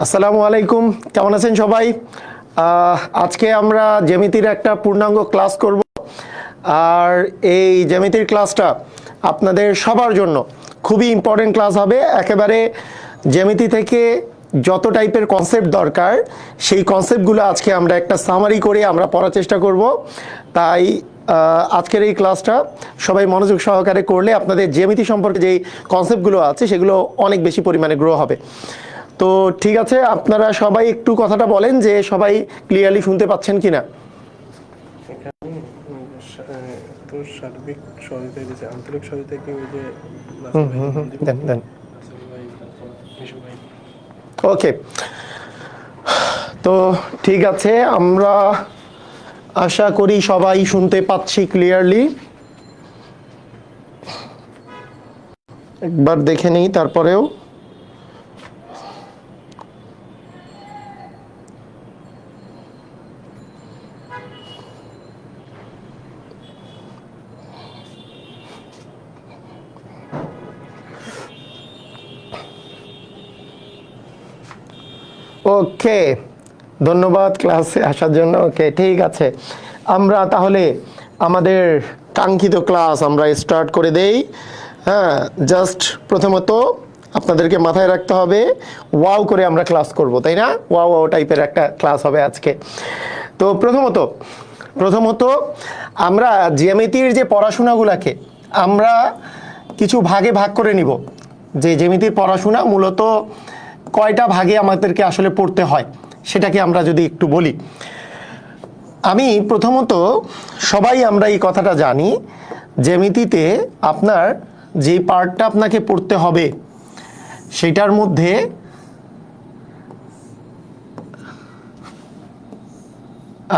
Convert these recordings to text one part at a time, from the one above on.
আসসালামু আলাইকুম, কেমন আছেন সবাই? আজকে আমরা জ্যামিতির একটা পূর্ণাঙ্গ ক্লাস করব। আর এই জ্যামিতির ক্লাসটা আপনাদের সবার জন্য খুবই ইম্পর্টেন্ট ক্লাস হবে। একেবারে জ্যামিতি থেকে যত টাইপের কনসেপ্ট দরকার সেই কনসেপ্টগুলো আজকে আমরা একটা সামারি করে আমরা পড়ার চেষ্টা করব। তাই আজকের এই ক্লাসটা সবাই মনোযোগ সহকারে করলে আপনাদের জ্যামিতি সম্পর্কে যেই কনসেপ্টগুলো আছে সেগুলো অনেক বেশি পরিমাণে গ্রো হবে। তো ঠিক আছে, আপনারা সবাই একটু কথাটা বলেন যে সবাই ক্লিয়ারলি শুনতে পাচ্ছেন কিনা। সার্বিক সহযোগিতা দিয়েছে, আন্তরিক সহযোগিতা কি ওই যে দেন দেন। ওকে, তো ঠিক আছে, আমরা আশা করি সবাই শুনতে পাচ্ছি ক্লিয়ারলি। একবার দেখে নিই তারপরেও। ওকে, ধন্যবাদ ক্লাসে আসার জন্য। ওকে, ঠিক আছে, আমরা তাহলে আমাদের কাঙ্ক্ষিত ক্লাস আমরা স্টার্ট করে দেই। হ্যাঁ, জাস্ট প্রথমত আপনাদেরকে মাথায় রাখতে হবে ওয়াও করে আমরা ক্লাস করব, তাই না? ওয়াও ওয়াও টাইপের একটা ক্লাস হবে আজকে। তো প্রথমত আমরা জ্যামিতির যে পড়াশোনাগুলোকে আমরা কিছু ভাগে ভাগ করে নিব। যে জ্যামিতির পড়াশোনা মূলত কয়টা ভাগে আমাদেরকে আসলে পড়তে হয় সেটাকে আমরা যদি একটু বলি। আমি প্রথমত সবাই আমরা এই কথাটা জানি, জ্যামিতিতে আপনার যে পার্টটা আপনাকে পড়তে হবে সেটার মধ্যে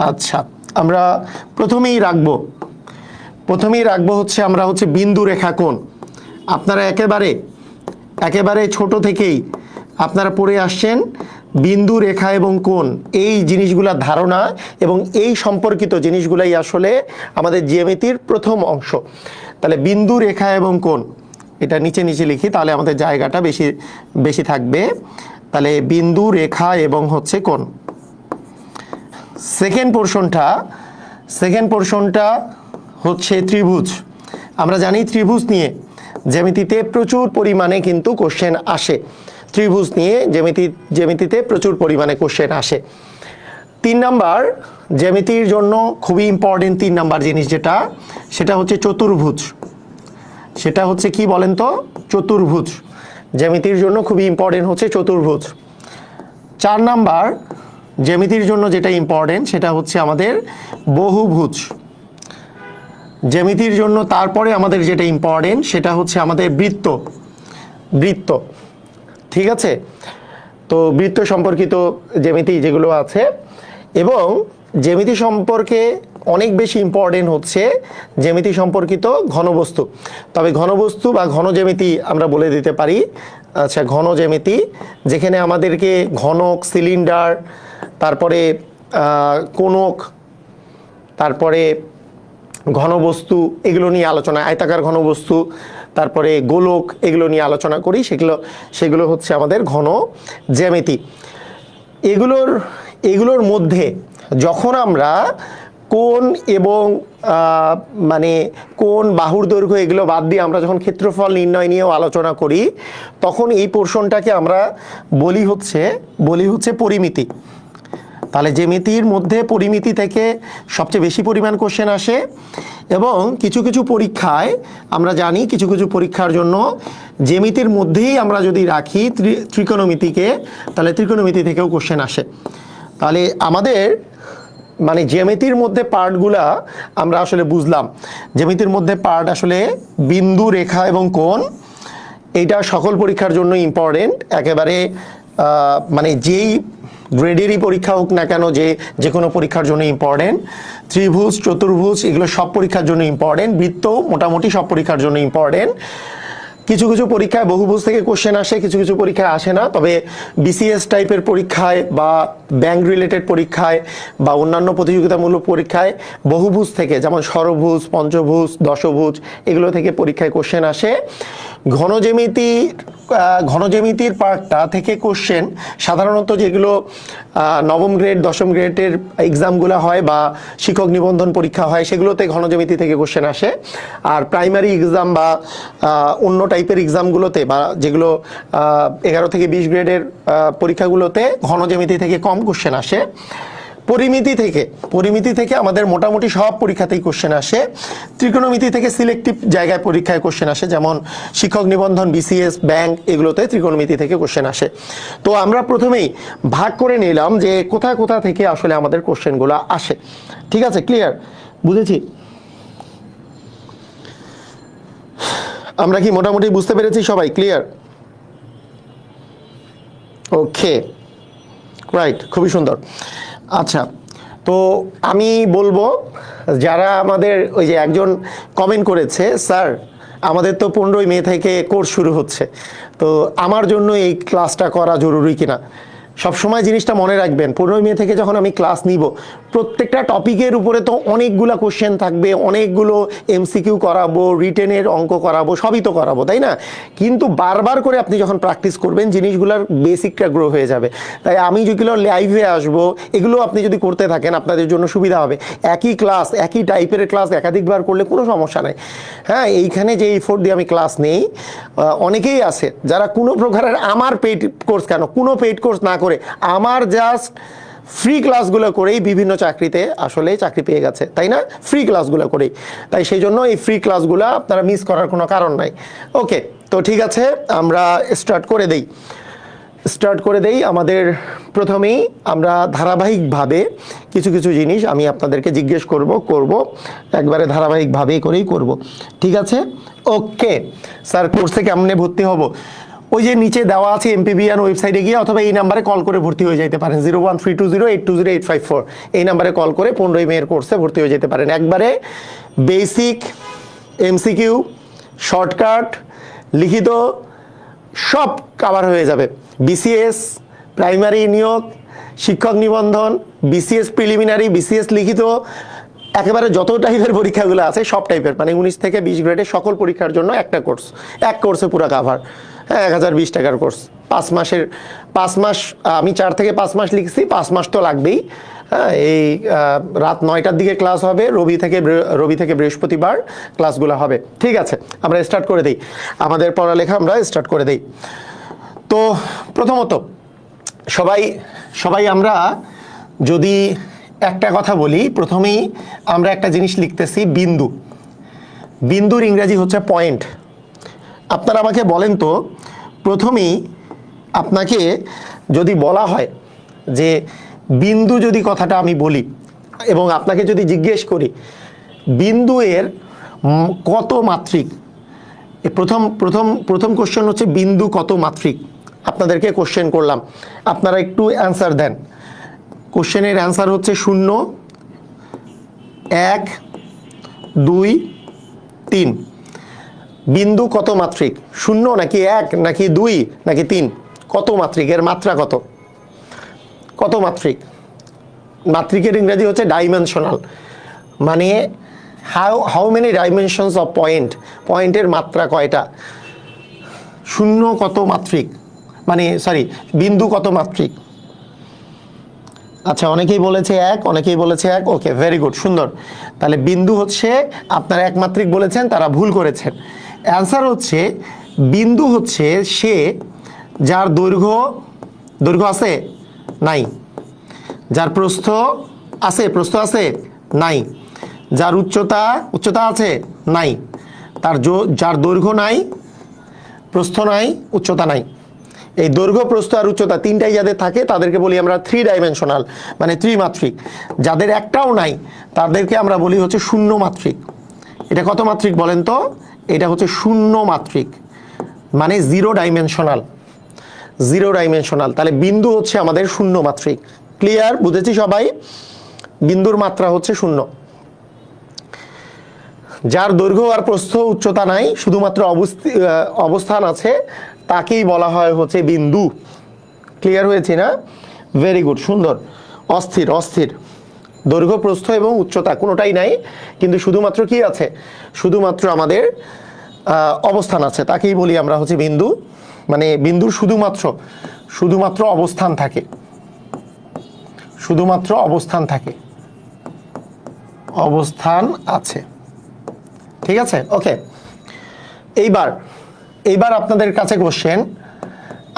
আচ্ছা আমরা প্রথমেই রাখবো হচ্ছে আমরা হচ্ছে বিন্দু রেখা কোণ। আপনারা একেবারে ছোট থেকেই আপনারা পড়ে আসছেন বিন্দু রেখা এবং কোণ, এই জিনিসগুলোর ধারণা এবং এই সম্পর্কিত জিনিসগুলাই আসলে আমাদের জ্যামিতির প্রথম অংশ। তাহলে বিন্দু রেখা এবং কোণ, এটা নিচে লিখি তাহলে আমাদের জায়গাটা বেশি থাকবে। তাহলে বিন্দু রেখা এবং হচ্ছে কোণ। সেকেন্ড পোর্শনটা হচ্ছে ত্রিভুজ। আমরা জানি ত্রিভুজ নিয়ে জ্যামিতিতে প্রচুর পরিমাণে কিন্তু কোশ্চেন আসে। ত্রিভুজ নিয়ে জ্যামিতিতে প্রচুর পরিমাণে কোশ্চেন আসে। 3 নাম্বার জ্যামিতির জন্য খুবই ইম্পর্টেন্ট 3 নাম্বার জিনিস সেটা হচ্ছে চতুর্ভুজ। সেটা হচ্ছে কি বলেন তো? চতুর্ভুজ। জ্যামিতির জন্য খুবই ইম্পর্টেন্ট হচ্ছে চতুর্ভুজ। 4 নাম্বার জ্যামিতির জন্য যেটা ইম্পর্টেন্ট সেটা হচ্ছে আমাদের বহুভুজ। জ্যামিতির জন্য তারপরে আমাদের যেটা ইম্পর্টেন্ট সেটা হচ্ছে আমাদের বৃত্ত। ঠিক আছে, তো বৃত্ত সম্পর্কিত জ্যামিতি যেগুলো আছে, এবং জ্যামিতি সম্পর্কে অনেক বেশি ইম্পর্টেন্ট হচ্ছে জ্যামিতি সম্পর্কিত ঘনবস্তু। তবে ঘনবস্তু বা ঘন জ্যামিতি আমরা বলে দিতে পারি। আচ্ছা, ঘন জ্যামিতি যেখানে আমাদেরকে ঘনক, সিলিন্ডার, তারপরে কোণক, তারপরে ঘনবস্তু এগুলো নিয়ে আলোচনা, আয়তাকার ঘনবস্তু, তারপরে গোলক, এগুলো নিয়ে আলোচনা করি। সেগুলো হচ্ছে আমাদের ঘন জ্যামিতি। এগুলোর মধ্যে যখন আমরা কোণ এবং মানে কোণ, বাহুর দৈর্ঘ্য এগুলো বাদ দিয়ে আমরা যখন ক্ষেত্রফল নির্ণয় নিয়েও আলোচনা করি, তখন এই পোর্শনটাকে আমরা বলি হচ্ছে পরিমিতি। তাহলে জ্যামিতির মধ্যে পরিমিতি থেকে সবচেয়ে বেশি পরিমাণ কোশ্চেন আসে। এবং কিছু পরীক্ষায় আমরা জানি কিছু পরীক্ষার জন্য জ্যামিতির মধ্যেই আমরা যদি রাখি ত্রিকোণমিতিকে, তাহলে ত্রিকোণমিতি থেকেও কোশ্চেন আসে। তাহলে আমাদের মানে জ্যামিতির মধ্যে পার্টগুলা আমরা আসলে বুঝলাম। জ্যামিতির মধ্যে পার্ট আসলে বিন্দু, রেখা এবং কোণ, এইটা সকল পরীক্ষার জন্য ইম্পর্টেন্ট। একেবারে মানে যেই গ্রেডেরই পরীক্ষা হোক না কেন, যে কোনো পরীক্ষার জন্য ইম্পর্টেন্ট। ত্রিভুজ, চতুর্ভুজ এগুলো সব পরীক্ষার জন্য ইম্পর্টেন্ট। বৃত্ত মোটামুটি সব পরীক্ষার জন্য ইম্পর্টেন্ট। কিছু পরীক্ষায় বহুভুজ থেকে কোশ্চেন আসে, কিছু পরীক্ষায় আসে না। তবে বিসিএস টাইপের পরীক্ষায় বা ব্যাংক রিলেটেড পরীক্ষায় বা অন্যান্য প্রতিযোগিতামূলক পরীক্ষায় বহুভুজ থেকে, যেমন ষড়ভুজ, পঞ্চভুজ, দশভুজ, এগুলো থেকে পরীক্ষায় কোশ্চেন আসে। ঘন জ্যামিতি ঘনজ্যামিতির পার্টটা থেকে কোশ্চেন সাধারণত যেগুলো নবম গ্রেড দশম গ্রেডের এক্সামগুলো হয় বা শিক্ষক নিবন্ধন পরীক্ষা হয় সেগুলোতে ঘনজ্যামিতি থেকে কোশ্চেন আসে। আর প্রাইমারি এক্সাম বা অন্য টাইপের এক্সামগুলোতে বা যেগুলো 11 থেকে 20 গ্রেডের পরীক্ষাগুলোতে ঘনজ্যামিতি থেকে কম কোশ্চেন আসে। পরিমিতি থেকে আমাদের মোটামুটি সব পরীক্ষাতেই কোশ্চেন আসে। ত্রিকোণমিতি থেকে সিলেক্টিভ জায়গায় পরীক্ষায় কোশ্চেন আসে, যেমন শিক্ষক নিবন্ধন, বিসিএস, ব্যাংক, এগুলোতে ত্রিকোণমিতি থেকে কোশ্চেন আসে। তো আমরা প্রথমেই ভাগ করে নিলাম যে কোথা কোথা থেকে আসলে আমাদের কোশ্চেনগুলো আসে। ঠিক আছে, ক্লিয়ার? বুঝেছি? আমরা কি মোটামুটি বুঝতে পেরেছি সবাই? ক্লিয়ার? ওকে, রাইট, খুবই সুন্দর। আচ্ছা, তো আমি বলবো যারা আমাদের ওই যে একজন কমেন্ট করেছে, স্যার আমাদের তো 15ই মে থেকে কোর্স শুরু হচ্ছে, তো আমার জন্য এই ক্লাসটা করা জরুরি কিনা। সবসময় জিনিসটা মনে রাখবেন, 15ই মে থেকে যখন আমি ক্লাস নিব, প্রত্যেকটা টপিকের উপরে তো অনেকগুলো কোশ্চেন থাকবে, অনেকগুলো এমসিকিউ করাবো, রিটেনের অঙ্ক করাবো, সবই তো করাবো, তাই না? কিন্তু বারবার করে আপনি যখন প্র্যাকটিস করবেন জিনিসগুলোর বেসিকটা গ্রো হয়ে যাবে। তাই আমি যেগুলো লাইভে আসবো এগুলো আপনি যদি করতে থাকেন আপনাদের জন্য সুবিধা হবে। একই ক্লাস, একই টাইপের ক্লাস একাধিকবার করলে কোনো সমস্যা নাই। হ্যাঁ, এইখানে যে এফোর্ট দিয়ে আমি ক্লাস নেই, অনেকেই আছে যারা কোনো প্রকারের আমার পেইড কোর্স কেন, কোনো পেইড কোর্স না করে আমার জাস্ট ফ্রি ক্লাসগুলো করেই বিভিন্ন চাকরিতে আসলে চাকরি পেয়ে গেছে, তাই না? ফ্রি ক্লাসগুলো করেই। তাই সেই জন্য এই ফ্রি ক্লাসগুলো আপনারা মিস করার কোনো কারণ নাই। ওকে, তো ঠিক আছে, আমরা স্টার্ট করে দেই। আমাদের প্রথমেই আমরা ধারাবাহিকভাবে কিছু কিছু জিনিস আমি আপনাদেরকে জিজ্ঞেস করব, একবারে ধারাবাহিকভাবেই করেই করব। ঠিক আছে? ওকে, স্যার কোর্সে কেমনে ভর্তি হব? ওই যে নিচে দেওয়া আছে এমপিবিএন ওয়েবসাইটে গিয়ে অথবা এই নাম্বারে কল করে ভর্তি হয়ে যেতে পারেন, 01320820824। এই নাম্বারে কল করে 15ই মের কোর্সে ভর্তি হয়ে যেতে পারেন। একবারে বেসিক, এমসিকিউ, শর্টকাট, লিখিত সব কভার হয়ে যাবে। বিসিএস, প্রাইমারি নিয়োগ, শিক্ষক নিবন্ধন, বিসিএস প্রিলিমিনারি, বিসিএস লিখিত, একেবারে যত টাইপের পরীক্ষাগুলো আছে সব টাইপের, মানে 19 থেকে 20 গ্রেডের সকল পরীক্ষার জন্য একটা কোর্স, এক কোর্সে পুরো কাভার। হ্যাঁ, 1020 টাকার কোর্স, 5 মাস, আমি 4 থেকে 5 মাস লিখছি, 5 মাস তো লাগবেই। হ্যাঁ, এই রাত 9টার দিকে ক্লাস হবে, রবি থেকে বৃহস্পতিবার ক্লাসগুলো হবে। ঠিক আছে, আমরা স্টার্ট করে দিই, আমাদের পড়ালেখা আমরা স্টার্ট করে দিই। তো প্রথমত সবাই আমরা যদি একটা কথা বলি, প্রথমেই আমরা একটা জিনিস লিখতেছি, বিন্দুর ইংরেজি হচ্ছে পয়েন্ট। আপনারা আমাকে বলেন তো, প্রথমেই আপনাকে যদি বলা হয় যে বিন্দু, যদি কথাটা আমি বলি এবং আপনাকে যদি জিজ্ঞেস করি বিন্দু এর কত মাত্রিক, প্রথম কোশ্চেন হচ্ছে বিন্দু কত মাত্রিক। আপনাদেরকে কোশ্চেন করলাম, আপনারা একটু অ্যান্সার দেন। কোশ্চেনের অ্যান্সার হচ্ছে 0, 1, 2, 3। বিন্দু কত মাত্রিক? 0 নাকি 1 নাকি 2 নাকি 3? কত মাত্রিক? এর মাত্রা কত মাত্রিক? মাত্রিকের ইংরেজি হচ্ছে ডাইমেনশনাল, মানে হাউ মেনি ডাইমেনশনস অফ পয়েন্টের মাত্রা কয়টা? 0 কত মাত্রিক, মানে সরি, বিন্দু কত মাত্রিক? আচ্ছা, অনেকেই বলেছে 1, অনেকেই বলেছে 1। ওকে, ভেরি গুড, সুন্দর। তাহলে বিন্দু হচ্ছে, আপনারা একমাত্রিক বলেছেন, তারা ভুল করেছেন। অ্যান্সার হচ্ছে বিন্দু হচ্ছে সে যার দৈর্ঘ্য আছে নাই, যার প্রস্থ আছে নাই, যার উচ্চতা আছে নাই, যার দৈর্ঘ্য নাই, প্রস্থ নাই, উচ্চতা নাই। এই দৈর্ঘ্য, প্রস্থ আর উচ্চতা তিনটাই যাদের থাকে তাদেরকে বলি আমরা 3 ডাইমেনশনাল, মানে ত্রিমাত্রিক। যাদের একটাও নাই তাদেরকে আমরা বলি হচ্ছে 0 মাত্রিক। এটা কত মাত্রিক বলেন তো? এটা হচ্ছে 0 মাত্রিক, মানে 0 ডাইমেনশনাল। তাহলে বিন্দু হচ্ছে আমাদের 0 মাত্রিক। ক্লিয়ার? বুঝেছি সবাই? বিন্দুর মাত্রা হচ্ছে 0। যার দৈর্ঘ্য আর প্রস্থ উচ্চতা নাই, শুধুমাত্র অবস্থান আছে, তাকেই বলা হয় হচ্ছে বিন্দু। ক্লিয়ার হয়েছে না? ভেরি গুড, সুন্দর। অস্থির, দৈর্ঘ্য, প্রস্থ এবং উচ্চতা কোনোটাই নাই, কিন্তু শুধুমাত্র কি আছে? শুধুমাত্র আমাদের অবস্থান আছে, তাকেই বলি আমরা হচ্ছে বিন্দু। মানে বিন্দুর শুধুমাত্র অবস্থান থাকে, শুধুমাত্র অবস্থান থাকে, অবস্থান আছে। ঠিক আছে, ওকে। এইবার আপনাদের কাছে কোশ্চেন,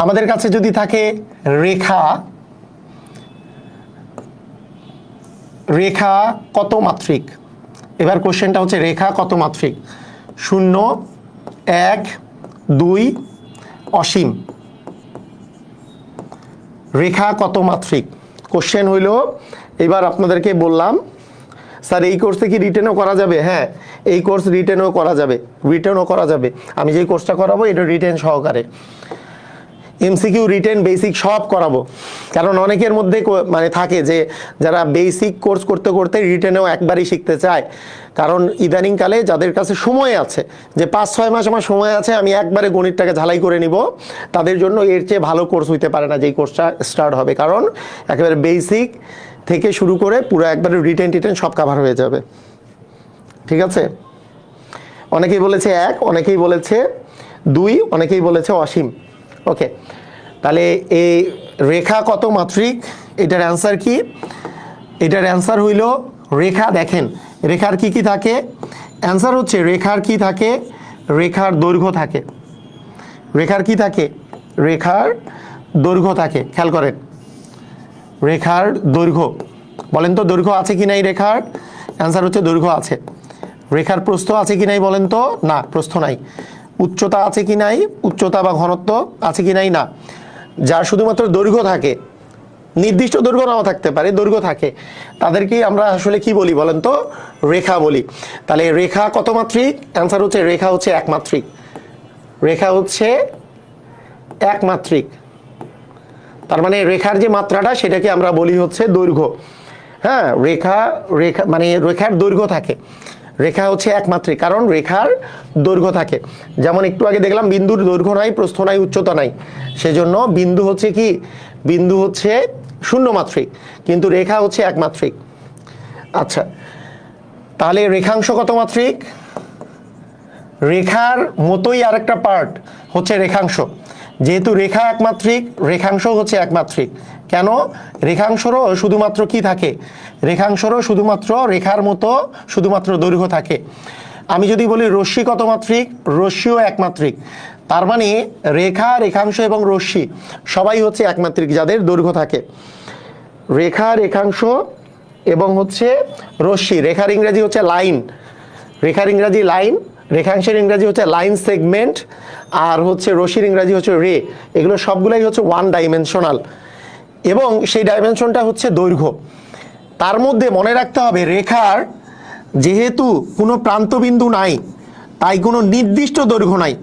আমাদের কাছে যদি থাকে রেখা কত মাত্রিক। এবার কোশ্চেনটা হচ্ছে রেখা কত মাত্রিক? 0, 1, 2, অসীম। রেখা কত মাত্রিক কোশ্চেন হইল। এবার আপনাদেরকে বললাম স্যার এই কোর্সে কি রিটেনও করা যাবে? হ্যাঁ, এই কোর্স রিটেনও করা যাবে। আমি যে কোর্সটা করাবো এটা রিটেন সহকারে, এমসিকিউ, রিটেন, বেসিক সব করাবো। কারণ অনেকের মধ্যে মানে থাকে যে যারা বেসিক কোর্স করতে করতে রিটেনেও একবারই শিখতে চায়। কারণ ইদানিংকালে যাদের কাছে সময় আছে, যে 5-6 মাস আমার সময় আছে, আমি একবারে গণিতটাকে ঝালাই করে নিব, তাদের জন্য এর চেয়ে ভালো কোর্স হইতে পারে না যেই কোর্সটা স্টার্ট হবে। কারণ একেবারে বেসিক থেকে শুরু করে পুরো একবারে রিটেন সব কাভার হয়ে যাবে। ঠিক আছে, অনেকেই বলেছে 1, অনেকেই বলেছে 2, অনেকেই বলেছে অসীম। ওকে, তাহলে এই রেখা কত মাত্রিক, এটার অ্যান্সার কি? এটার অ্যান্সার হইল রেখা। দেখেন রেখার কি কি থাকে, অ্যান্সার হচ্ছে রেখার কি থাকে, রেখার দৈর্ঘ্য থাকে। রেখার কি থাকে? রেখার দৈর্ঘ্য থাকে। খেয়াল করেন, রেখার দৈর্ঘ্য, বলেন তো দৈর্ঘ্য আছে কি নাই রেখার? অ্যান্সার হচ্ছে দৈর্ঘ্য আছে। রেখার প্রস্থ আছে কি নাই বলেন তো? না, প্রস্থ নাই। উচ্চতা আছে কি নাই? উচ্চতা বা ঘনত্ব আছে কি নাই? না। যার শুধুমাত্র দৈর্ঘ্য থাকে, নির্দিষ্ট দৈর্ঘ্য নাও থাকতে পারে, দৈর্ঘ্য থাকে, তাদেরকেই আমরা আসলে কি বলি বলেন তো? রেখা বলি। তাহলে রেখা কত মাত্রিক? অ্যান্সার হচ্ছে রেখা হচ্ছে একমাত্রিক। রেখা হচ্ছে একমাত্রিক। তার মানে রেখার যে মাত্রাটা সেটাকে আমরা বলি হচ্ছে দৈর্ঘ্য। হ্যাঁ, রেখা মানে রেখার দৈর্ঘ্য থাকে। রেখা হচ্ছে একমাত্রিক, কারণ রেখার দৈর্ঘ্য থাকে। যেমন একটু আগে দেখলাম বিন্দুর দৈর্ঘ্য নাই, প্রস্থ নাই, উচ্চতা নাই, সেজন্য বিন্দু হচ্ছে কি? বিন্দু হচ্ছে শূন্যমাত্রিক, কিন্তু রেখা হচ্ছে একমাত্রিক। আচ্ছা, তাহলে রেখাংশ কত মাত্রিক? রেখার মতোই আরেকটা পার্ট হচ্ছে রেখাংশ। যেহেতু রেখা একমাত্রিক, রেখাংশ হচ্ছে একমাত্রিক। কেন? রেখাংশরও শুধুমাত্র কি থাকে? রেখাংশরও শুধুমাত্র রেখার মতো শুধুমাত্র দৈর্ঘ্য থাকে। আমি যদি বলি রশ্মি কত মাত্রিক, রশ্মিও একমাত্রিক। তার মানে রেখা, রেখাংশ এবং রশ্মি সবাই হচ্ছে একমাত্রিক যাদের দৈর্ঘ্য থাকে। রেখা, রেখাংশ এবং হচ্ছে রশ্মি। রেখার ইংরেজি হচ্ছে লাইন, রেখার ইংরাজি লাইন, রেখাংশের ইংরাজি হচ্ছে লাইন সেগমেন্ট, আর হচ্ছে রশ্মির ইংরাজি হচ্ছে রে। এগুলো সবগুলাই হচ্ছে ওয়ান ডাইমেনশনাল, এবং সেই ডাইমেনশনটা হচ্ছে দৈর্ঘ্য। তার মধ্যে মনে রাখতে হবে রেখার যেহেতু কোনো প্রান্তবিন্দু নাই, তাই কোনো নির্দিষ্ট দৈর্ঘ্য নাই।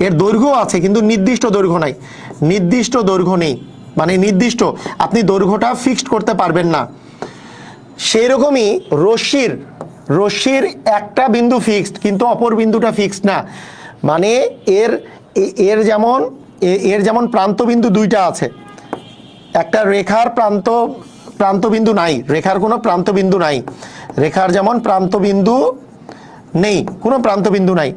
এর দৈর্ঘ্য আছে কিন্তু নির্দিষ্ট দৈর্ঘ্য নাই। নির্দিষ্ট দৈর্ঘ্য নেই মানে নির্দিষ্ট, আপনি দৈর্ঘ্যটা ফিক্সড করতে পারবেন না। সেই রকমই রশ্মির একটা বিন্দু ফিক্সড কিন্তু অপর বিন্দুটা ফিক্সড না। মানে এর যেমন প্রান্তবিন্দু দুইটা আছে, একটা রেখার প্রান্তবিন্দু নাই, রেখার কোনো প্রান্তবিন্দু নাই। রেখার যেমন প্রান্তবিন্দু নেই, কোনো প্রান্তবিন্দু নাই,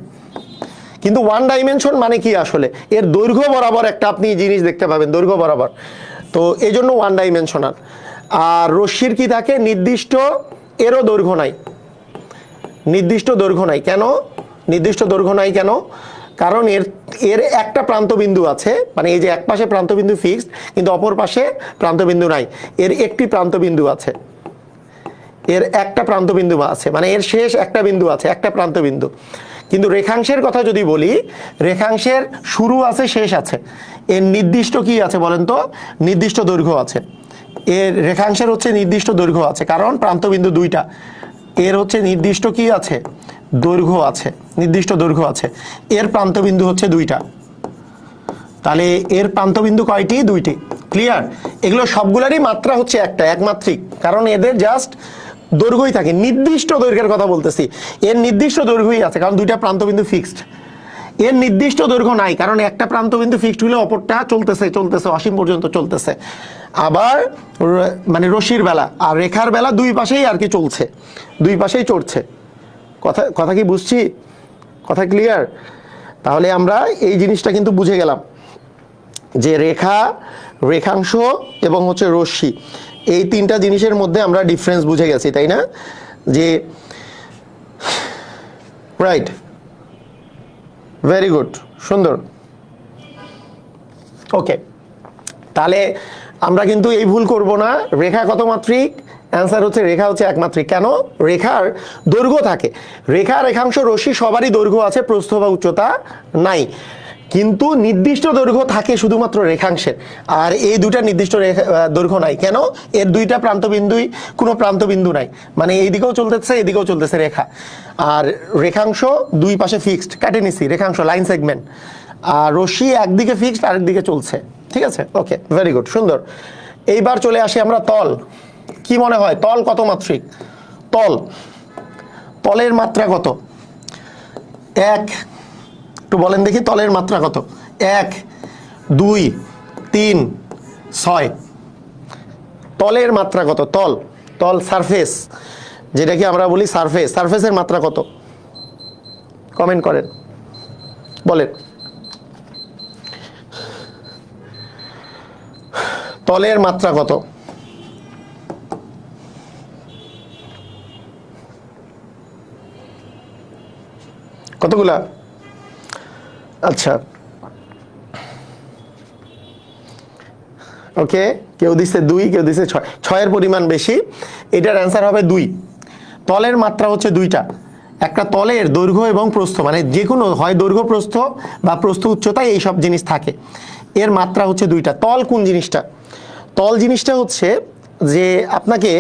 কিন্তু ওয়ান ডাইমেনশন মানে কি আসলে? এর দৈর্ঘ্য বরাবর একটা আপনি জিনিস দেখতে পাবেন, দৈর্ঘ্য বরাবর, তো এই জন্য ওয়ান ডাইমেনশনাল। আর রশ্মির কি থাকে? নির্দিষ্ট, এরও দৈর্ঘ্য নাই, নির্দিষ্ট দৈর্ঘ্য নাই। কেন নির্দিষ্ট দৈর্ঘ্য নাই? কেন? কারণ এর একটা প্রান্তবিন্দু আছে, মানে এই যে এক পাশে প্রান্তবিন্দু ফিক্সড কিন্তু অপর পাশে প্রান্তবিন্দু নাই। এর একটি প্রান্তবিন্দু আছে, এর একটা প্রান্তবিন্দু আছে, মানে এর শেষ একটা বিন্দু আছে, একটা প্রান্তবিন্দু। কিন্তু রেখাংশের কথা যদি বলি, রেখাংশের শুরু আছে, শেষ আছে। এর নির্দিষ্ট কি আছে বলেন তো? নির্দিষ্ট দৈর্ঘ্য আছে। এর রেখাংশের হচ্ছে নির্দিষ্ট দৈর্ঘ্য আছে, কারণ প্রান্তবিন্দু দুইটা। এর হচ্ছে নির্দিষ্ট কি আছে? দৈর্ঘ্য আছে, নির্দিষ্ট দৈর্ঘ্য আছে। এর প্রান্তবিন্দু হচ্ছে দুইটা। তাহলে এর প্রান্তবিন্দু কয়টি? দুইটি। ক্লিয়ার? এগুলো সবগুলারই মাত্রা হচ্ছে একটা, একমাত্রিক, কারণ এদের জাস্ট দৈর্ঘ্যই থাকে। নির্দিষ্ট দৈর্ঘ্যের কথা বলতেছি, এর নির্দিষ্ট দৈর্ঘ্যই আছে কারণ দুইটা প্রান্তবিন্দু ফিক্সড। এর নির্দিষ্ট দৈর্ঘ্য নাই কারণ একটা প্রান্তবিন্দু ফিক্সড হলে অপরটা চলতেছে অসীম পর্যন্ত চলতেছে। আবার মানে রশ্মির বেলা আর রেখার বেলা দুই পাশেই আর কি চলছে, দুই পাশেই চড়ছে। কথা কি বুঝছি? কথা ক্লিয়ার? তাহলে আমরা এই জিনিসটা কিন্তু বুঝে গেলাম। যে রেখা, রেখাংশ এবং হচ্ছে রশ্মি, এই তিনটা জিনিসের মধ্যে আমরা ডিফারেন্স বুঝে গেছি, তাই না? যে রাইট, ভেরি গুড, সুন্দর। ওকে, তাহলে আমরা কিন্তু এই ভুল করব না। রেখা কত মাত্রিক? অ্যান্সার হচ্ছে রেখা হচ্ছে একমাত্রিক। কেন? রেখার দৈর্ঘ্য থাকে, রেখা, রেখাংশ, রশ্মি সবারই দৈর্ঘ্য আছে, প্রস্থ বা উচ্চতা নাই, কিন্তু নির্দিষ্ট দৈর্ঘ্য থাকে শুধুমাত্র রেখাংশের, আর এই দুইটা নির্দিষ্ট দৈর্ঘ্য নাই। কেন? এর দুইটা প্রান্তবিন্দুই কোনো প্রান্তবিন্দু নাই, মানে এইদিকেও চলতেছে এদিকেও চলতেছে রেখা, আর রেখাংশ দুই পাশে ফিক্সড, কাটে নিছি রেখাংশ, লাইন সেগমেন্ট, আর রশ্মি একদিকে ফিক্সড আরেকদিকে চলছে। ঠিক আছে, ওকে, ভেরি গুড, সুন্দর। এইবার চলে আসি আমরা তল। কি মনে হয় তল কত মাত্রিক? তলের মাত্রা কত? এক, একটু বলেন দেখি তলের মাত্রা কত? 1, 2, 3, 6। তলের মাত্রা কত? তল সারফেস, যেটাকে আমরা বলি সারফেস, সারফেসের মাত্রা কত? কমেন্ট করেন, বলেন। তলের মাত্রা কত? কতগুলা? আচ্ছা, ওকে, কেউ দিচ্ছে 2, কেউ দিচ্ছে 6, 6-এর পরিমাণ বেশি, এটার অ্যান্সার হবে 2। তলের মাত্রা হচ্ছে 2টা, একটা তলের দৈর্ঘ্য এবং প্রস্থ, মানে যে কোনো হয় দৈর্ঘ্য প্রস্থ বা প্রস্থ উচ্চতায় এই সব জিনিস থাকে, এর মাত্রা হচ্ছে 2টা। তল কোন জিনিসটা? তল জিনিসটা হচ্ছে যে আপনাকে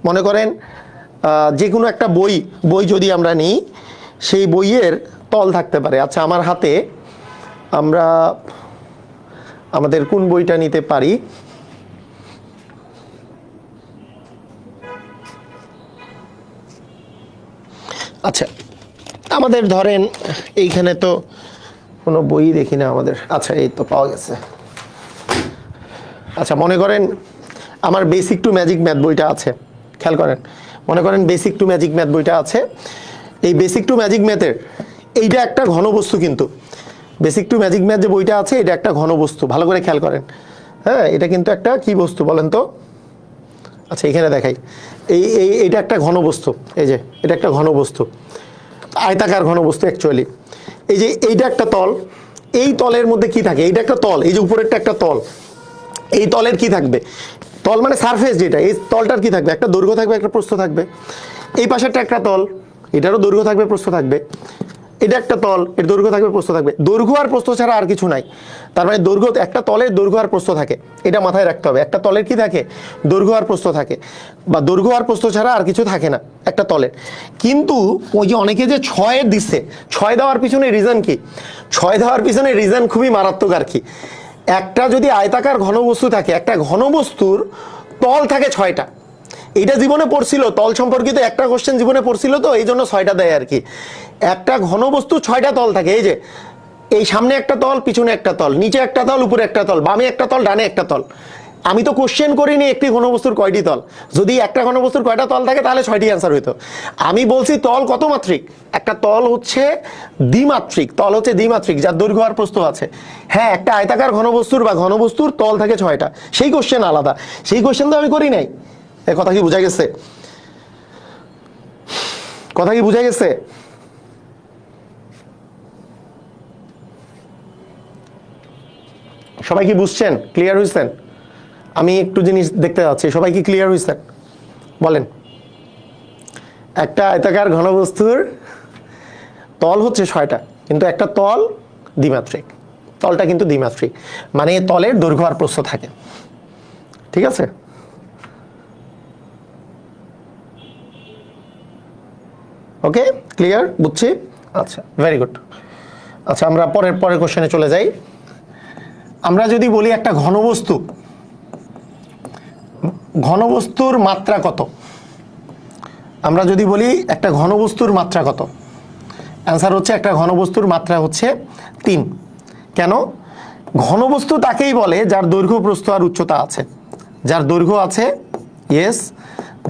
মনে করেন যে কোনো একটা বই যদি আমরা নিই, সেই বইয়ের তল থাকতে পারে। আচ্ছা, আমার হাতে আমরা আমাদের কোন বইটা নিতে পারি? আচ্ছা, আমাদের ধরেন এইখানে তো কোনো বই দেখি না আমাদের। আচ্ছা, এই তো পাওয়া গেছে। আচ্ছা, মনে করেন আমার বেসিক টু ম্যাজিক ম্যাথ বইটা আছে, খেয়াল করেন, মনে করেন বেসিক টু ম্যাজিক ম্যাথ বইটা আছে। এই বেসিক টু ম্যাজিক ম্যাথের এইটা একটা ঘনবস্তু, কিন্তু বেসিক টু ম্যাজিক ম্যাথ যে বইটা আছে এটা একটা ঘনবস্তু, ভালো করে খেয়াল করেন। হ্যাঁ, এটা কিন্তু একটা কি বস্তু বলেন তো? আচ্ছা, এখানে দেখাই, এইটা একটা ঘনবস্তু, এই যে এটা একটা ঘনবস্তু, আয়তাকার ঘনবস্তু অ্যাকচুয়ালি। এই যে এইটা একটা তল, এই তলের মধ্যে কি থাকে? এইটা একটা তল, এই যে উপরেরটা একটা তল, এই তলের কি থাকবে? তল মানে সারফেস, যেটা এই তলটার কি থাকবে? একটা দৈর্ঘ্য থাকবে, একটা প্রস্থ থাকবে। এই পাশেরটা একটা তল, এটারও দৈর্ঘ্য থাকবে, প্রস্থ থাকবে। এটা একটা তল, এর দৈর্ঘ্য থাকবে, প্রস্থ থাকবে। দৈর্ঘ্য আর প্রস্থ ছাড়া আর কিছু নাই। তার মানে দৈর্ঘ্য, একটা তলের দৈর্ঘ্য আর প্রস্থ থাকে, এটা মাথায় রাখতে হবে। একটা তলের কি থাকে? দৈর্ঘ্য আর প্রস্থ থাকে, বা দৈর্ঘ্য আর প্রস্থ ছাড়া আর কিছু থাকে না একটা তলের। কিন্তু ওই যে অনেকে যে 6 দিচ্ছে, 6 দেওয়ার পিছনে রিজন কি? 6 দেওয়ার পিছনে রিজন খুবই মারাত্মক আর কি। একটা যদি আয়তাকার ঘনবস্তু থাকে, একটা ঘনবস্তুর তল থাকে 6টা। এইটা জীবনে পড়ছিল, তল সম্পর্কিত একটা কোশ্চেন জীবনে পড়ছিল, তো এই জন্য 6টা দেয় আর কি। একটা ঘনবস্তু 6টা তল থাকে, এই যে এই সামনে একটা তল, পিছনে একটা তল, নিচে একটা তল, উপরে একটা তল, বামে একটা তল, ডানে একটা তল। আমি তো কোশ্চেন করিনি একটি ঘনবস্তুর কয়টি তল। যদি একটা ঘনবস্তুর কয়টা তল থাকে তাহলে 6টি অ্যান্সার হইতো। আমি বলছি তল কত মাত্রিক? একটা তল হচ্ছে দ্বিমাত্রিক, তল হচ্ছে দ্বিমাত্রিক, যার দৈর্ঘ্য আর প্রস্থ আছে। হ্যাঁ, একটা আয়তাকার ঘনবস্তুর বা ঘনবস্তুর তল থাকে 6টা, সেই কোশ্চেন আলাদা, সেই কোশ্চেন তো আমি করি নাই। এ কথা কি বোঝা গেছে? কথা কি বোঝা গেছে? সবাই কি বুঝছেন? ক্লিয়ার হয়েছেন? আমি একটু জিনিস দেখতে যাচ্ছি, সবাই কি ক্লিয়ার হয়েছেন? বলেন। একটা আয়তাকার ঘনবস্তুর তল হচ্ছে 6টা, কিন্তু একটা তল দ্বিমাত্রিক, তলটা কিন্তু দ্বিমাত্রিক, মানে তলের দৈর্ঘ্য আর প্রস্থ থাকে। ঠিক আছে? ওকে, ক্লিয়ার, বুঝছি। আচ্ছা, ভেরি গুড। আচ্ছা, আমরা পরের কোশ্চেনে চলে যাই। আমরা যদি বলি একটা ঘনবস্তুর মাত্রা কত? আমরা যদি বলি একটা ঘনবস্তুর মাত্রা কত, অ্যান্সার হচ্ছে একটা ঘনবস্তুর মাত্রা হচ্ছে 3। কেন? ঘনবস্তু তাকেই বলে যার দৈর্ঘ্য, প্রস্থ আর উচ্চতা আছে। যার দৈর্ঘ্য আছে, ইয়েস,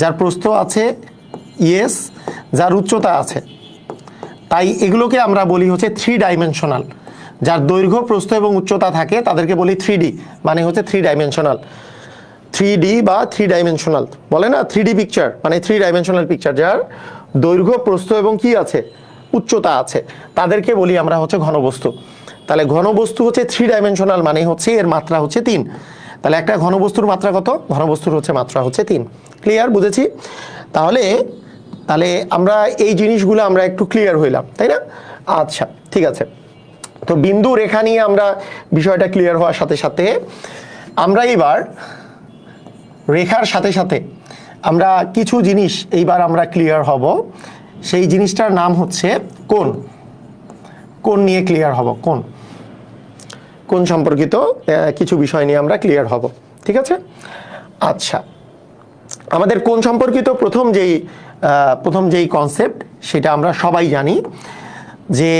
যার প্রস্থ আছে, ইয়েস, যার উচ্চতা আছে। তাই এগুলোকে আমরা বলি হচ্ছে 3 ডাইমেনশনাল। যার দৈর্ঘ্য প্রস্থ এবং উচ্চতা থাকে তাদেরকে বলি 3D, মানে হচ্ছে 3 ডাইমেনশনাল। 3D বা 3 ডাইমেনশনাল বলে না, 3D পিকচার মানে 3 ডাইমেনশনাল পিকচার, যার দৈর্ঘ্য প্রস্থ এবং কি আছে, উচ্চতা আছে, তাদেরকে বলি আমরা হচ্ছে ঘনবস্তু। তাহলে ঘনবস্তু হচ্ছে 3 ডাইমেনশনাল, মানে হচ্ছে এর মাত্রা হচ্ছে 3। তাহলে একটা ঘনবস্তুর মাত্রা কত? ঘনবস্তুর হচ্ছে মাত্রা হচ্ছে 3। ক্লিয়ার? বুঝেছি? তাহলে তাহলে আমরা এই জিনিসগুলো আমরা একটু ক্লিয়ার হইলাম, তাই না? আচ্ছা, ঠিক আছে। তো বিন্দু রেখা নিয়ে আমরা বিষয়টা ক্লিয়ার হওয়ার সাথে সাথে আমরা এবার রেখার সাথে সাথে আমরা কিছু জিনিস এইবার আমরা ক্লিয়ার হব। সেই জিনিসটার নাম হচ্ছে কোণ। কোণ নিয়ে ক্লিয়ার হব। কোণ সম্পর্কিত কিছু বিষয় নিয়ে আমরা ক্লিয়ার হব, ঠিক আছে? আচ্ছা, আমাদের কোণ সম্পর্কিত প্রথম যেই কনসেপ্ট, সেটা আমরা সবাই জানি যে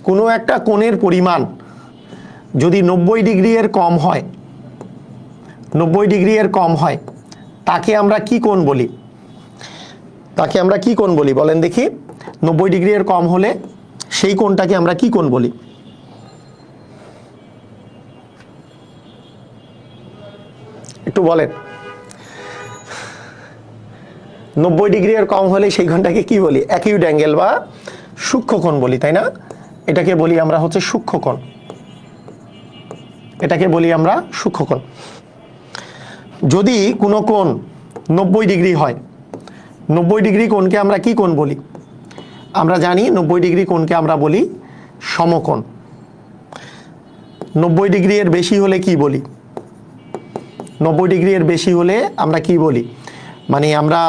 কোনো একটা কোণের পরিমাণ যদি 90 ডিগ্রি এর কম হয়, 90 ডিগ্রি এর কম হয়, তাকে আমরা কি কোণ বলি? তাকে আমরা কি কোণ বলি বলেন দেখি? 90 ডিগ্রি এর কম হলে সেই কোণটাকে আমরা কি কোণ বলি? একটু বলেন। 90 ডিগ্রি এর কম হলে সেই কোণটাকে কি বলি? অ্যাকিউট অ্যাঙ্গেল বা সূক্ষ্মকোণ বলি, তাই না? এটাকে বলি আমরা হচ্ছে সূক্ষ্মকোণ। এটাকে বলি আমরা সূক্ষ্মকোণ। যদি কোনো কোণ 90 ডিগ্রি হয়, 90 ডিগ্রি কোণকে আমরা কি কোণ বলি? আমরা জানি 90 ডিগ্রি কোণকে আমরা বলি সমকোণ। 90 ডিগ্রি এর বেশি হলে কি বলি? 90 ডিগ্রি এর বেশি হলে আমরা কি বলি? মানে আমরা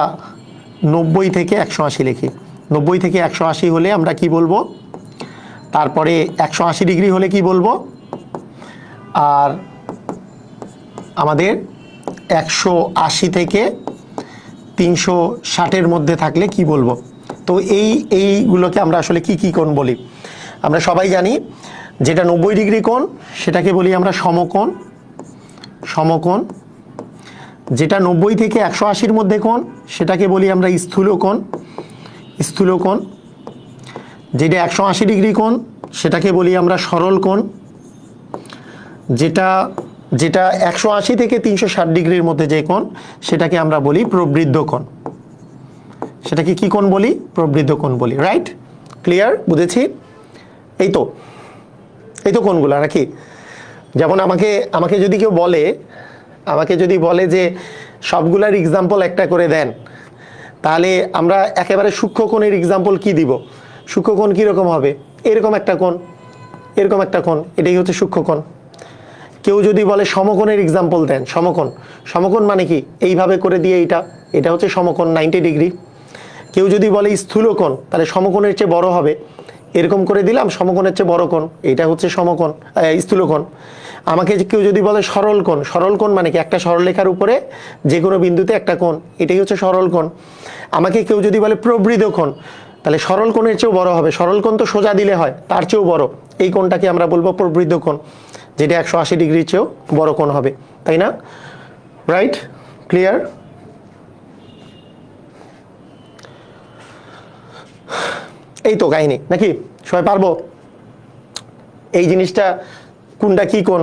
90 থেকে 180 লিখি। 90 থেকে 180 হলে আমরা কি বলবো? তারপরে 180 ডিগ্রি হলে কি বলবো? আর আমাদের 180 থেকে 360 মধ্যে থাকলে কি বলবো? তো এইগুলোকে আমরা আসলে কি কোণ বলি? আমরা সবাই জানি যেটা 90 ডিগ্রি কোণ সেটাকে বলি আমরা সমকোণ। সমকোণ। যেটা 90 থেকে 180 মধ্যে কোণ সেটাকে বলি আমরা স্থূলকোণ। স্থূলকোণ। যেটা 180 ডিগ্রি কোণ সেটাকে বলি আমরা সরল কোণ। যেটা 180 থেকে 360 ডিগ্রির মধ্যে যে কোণ সেটাকে আমরা বলি প্রবৃদ্ধ কোণ। সেটাকে কি কোণ বলি? প্রবৃদ্ধ কোণ বলি। রাইট? ক্লিয়ার? বুঝেছি? এই তো কোণগুলো নাকি? যেমন আমাকে যদি কেউ বলে, যে সবগুলার এক্সাম্পল একটা করে দেন, তাহলে আমরা একেবারে সূক্ষ্মকোণের এক্সাম্পল কি দিব? সূক্ষ্মকোণ কীরকম হবে? এরকম একটা কোণ, এরকম একটা কোণ, এটাই হচ্ছে সূক্ষ্মকোণ। কেউ যদি বলে সমকোণের এক্সাম্পল দেন, সমকোণ মানে কি? এইভাবে করে দিয়ে এটা হচ্ছে সমকোণ 90 ডিগ্রি। কেউ যদি বলে স্থূলকোণ, তাহলে সমকোণের চেয়ে বড় হবে, এরকম করে দিলাম সমকোণের চেয়ে বড় কোণ, এটা হচ্ছে স্থূলকোণ। আমাকে কেউ যদি বলে সরল কোণ মানে কি? একটা সরলরেখার উপরে যে কোনো বিন্দুতে একটা কোণ, এটাই হচ্ছে সরল কোণ। আমাকে কেউ যদি বলে প্রবৃদ্ধ কোণ, তাহলে সরল কোণের চেয়েও বড় হবে। সরল কোণ তো সোজা দিলে হয়, তার চেয়েও বড়, এই কোণটাকে আমরা বলবো প্রবৃদ্ধ কোণ, যেটা 180 ডিগ্রির চেয়েও বড় কোণ হবে, তাই না? রাইট? ক্লিয়ার? এই তো কাহিনী নাকি? সবাই পারবো? এই জিনিসটা কোনটা কি কোণ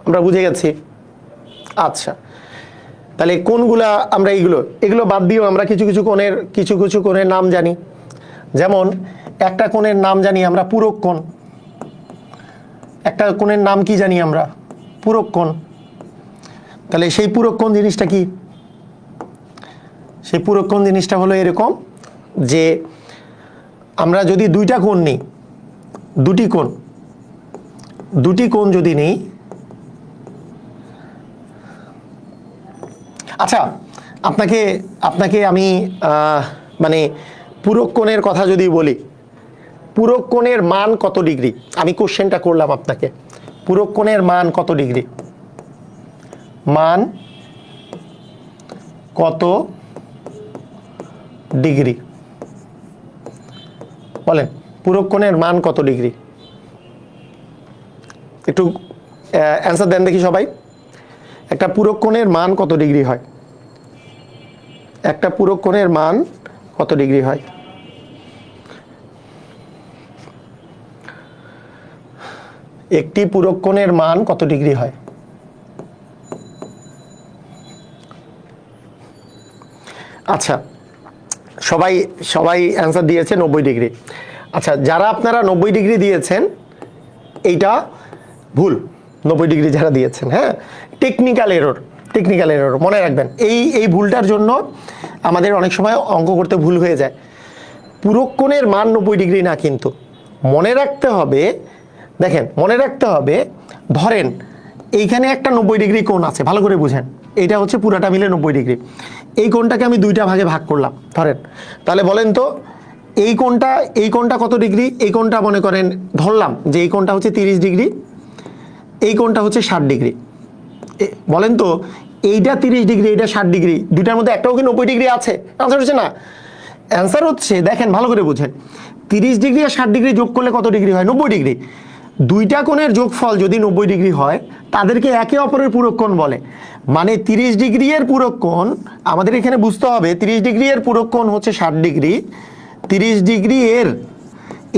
আমরা বুঝে গেছি। আচ্ছা, তাহলে কোণগুলা আমরা এগুলো বাদ দিয়েও আমরা কিছু কোণের নাম জানি। যেমন একটা কোণের নাম জানি আমরা পূরক কোণ। একটা কোণের নাম কি জানি আমরা? পূরক কোণ। তাহলে সেই পূরক কোণ জিনিসটা কি? সেই পূরক কোণ জিনিসটা হলো এরকম যে আমরা যদি দুইটা কোণ নিই, দুটি কোণ যদি নেই, আচ্ছা আপনাকে আমি মানে পূরক কোণের কথা যদি বলি, পূরক কোণের মান কত ডিগ্রি? আমি কোশ্চেনটা করলাম আপনাকে, পূরক কোণের মান কত ডিগ্রি? মান কত ডিগ্রি বলেন? পূরক কোণের মান কত ডিগ্রি? একটু অ্যান্সার দেন দেখি সবাই। একটা পূরক কোণের মান কত ডিগ্রি হয়? একটা পূরক কোণের মান কত ডিগ্রি হয়? একটি পূরক কোণের মান কত ডিগ্রি হয়? আচ্ছা, সবাই সবাই অ্যান্সার দিয়েছে 90 ডিগ্রি। আচ্ছা, যারা আপনারা 90 ডিগ্রি দিয়েছেন এইটা ভুল। 90 ডিগ্রি যারা দিয়েছেন, হ্যাঁ, টেকনিক্যাল এরর মনে রাখবেন। এই ভুলটার জন্য আমাদের অনেক সময় অঙ্ক করতে ভুল হয়ে যায়। পূরক কোণের মান 90 ডিগ্রি না, কিন্তু মনে রাখতে হবে, দেখেন মনে রাখতে হবে, ধরেন এইখানে একটা 90 ডিগ্রি কোণ আছে, ভালো করে বুঝেন, এটা হচ্ছে পুরাটা মিলে 90 ডিগ্রি। এই কোণটাকে আমি দুইটা ভাগে ভাগ করলাম ধরেন, তাহলে বলেন তো এই কোণটা কত ডিগ্রি? এই কোণটা মনে করেন ধরলাম যে এই কোণটা হচ্ছে 30 ডিগ্রি, এই কোণটা হচ্ছে 60 ডিগ্রি। বলেন তো এইটা 30 ডিগ্রি, এইটা 60 ডিগ্রি, দুইটার মধ্যে একটাও কি 90 ডিগ্রি আছে? আনসার হচ্ছে না। অ্যান্সার হচ্ছে, দেখেন ভালো করে বুঝেন, 30 ডিগ্রি আর 60 ডিগ্রি যোগ করলে কত ডিগ্রি হয়? 90 ডিগ্রি। দুইটা কোণের যোগফল যদি 90 ডিগ্রি হয় তাদেরকে একে অপরের পূরক কোণ বলে। মানে 30 ডিগ্রি এর পূরক কোণ আমাদের এখানে বুঝতে হবে, 30 ডিগ্রি এর পূরক কোণ হচ্ছে 60 ডিগ্রি, 30 ডিগ্রি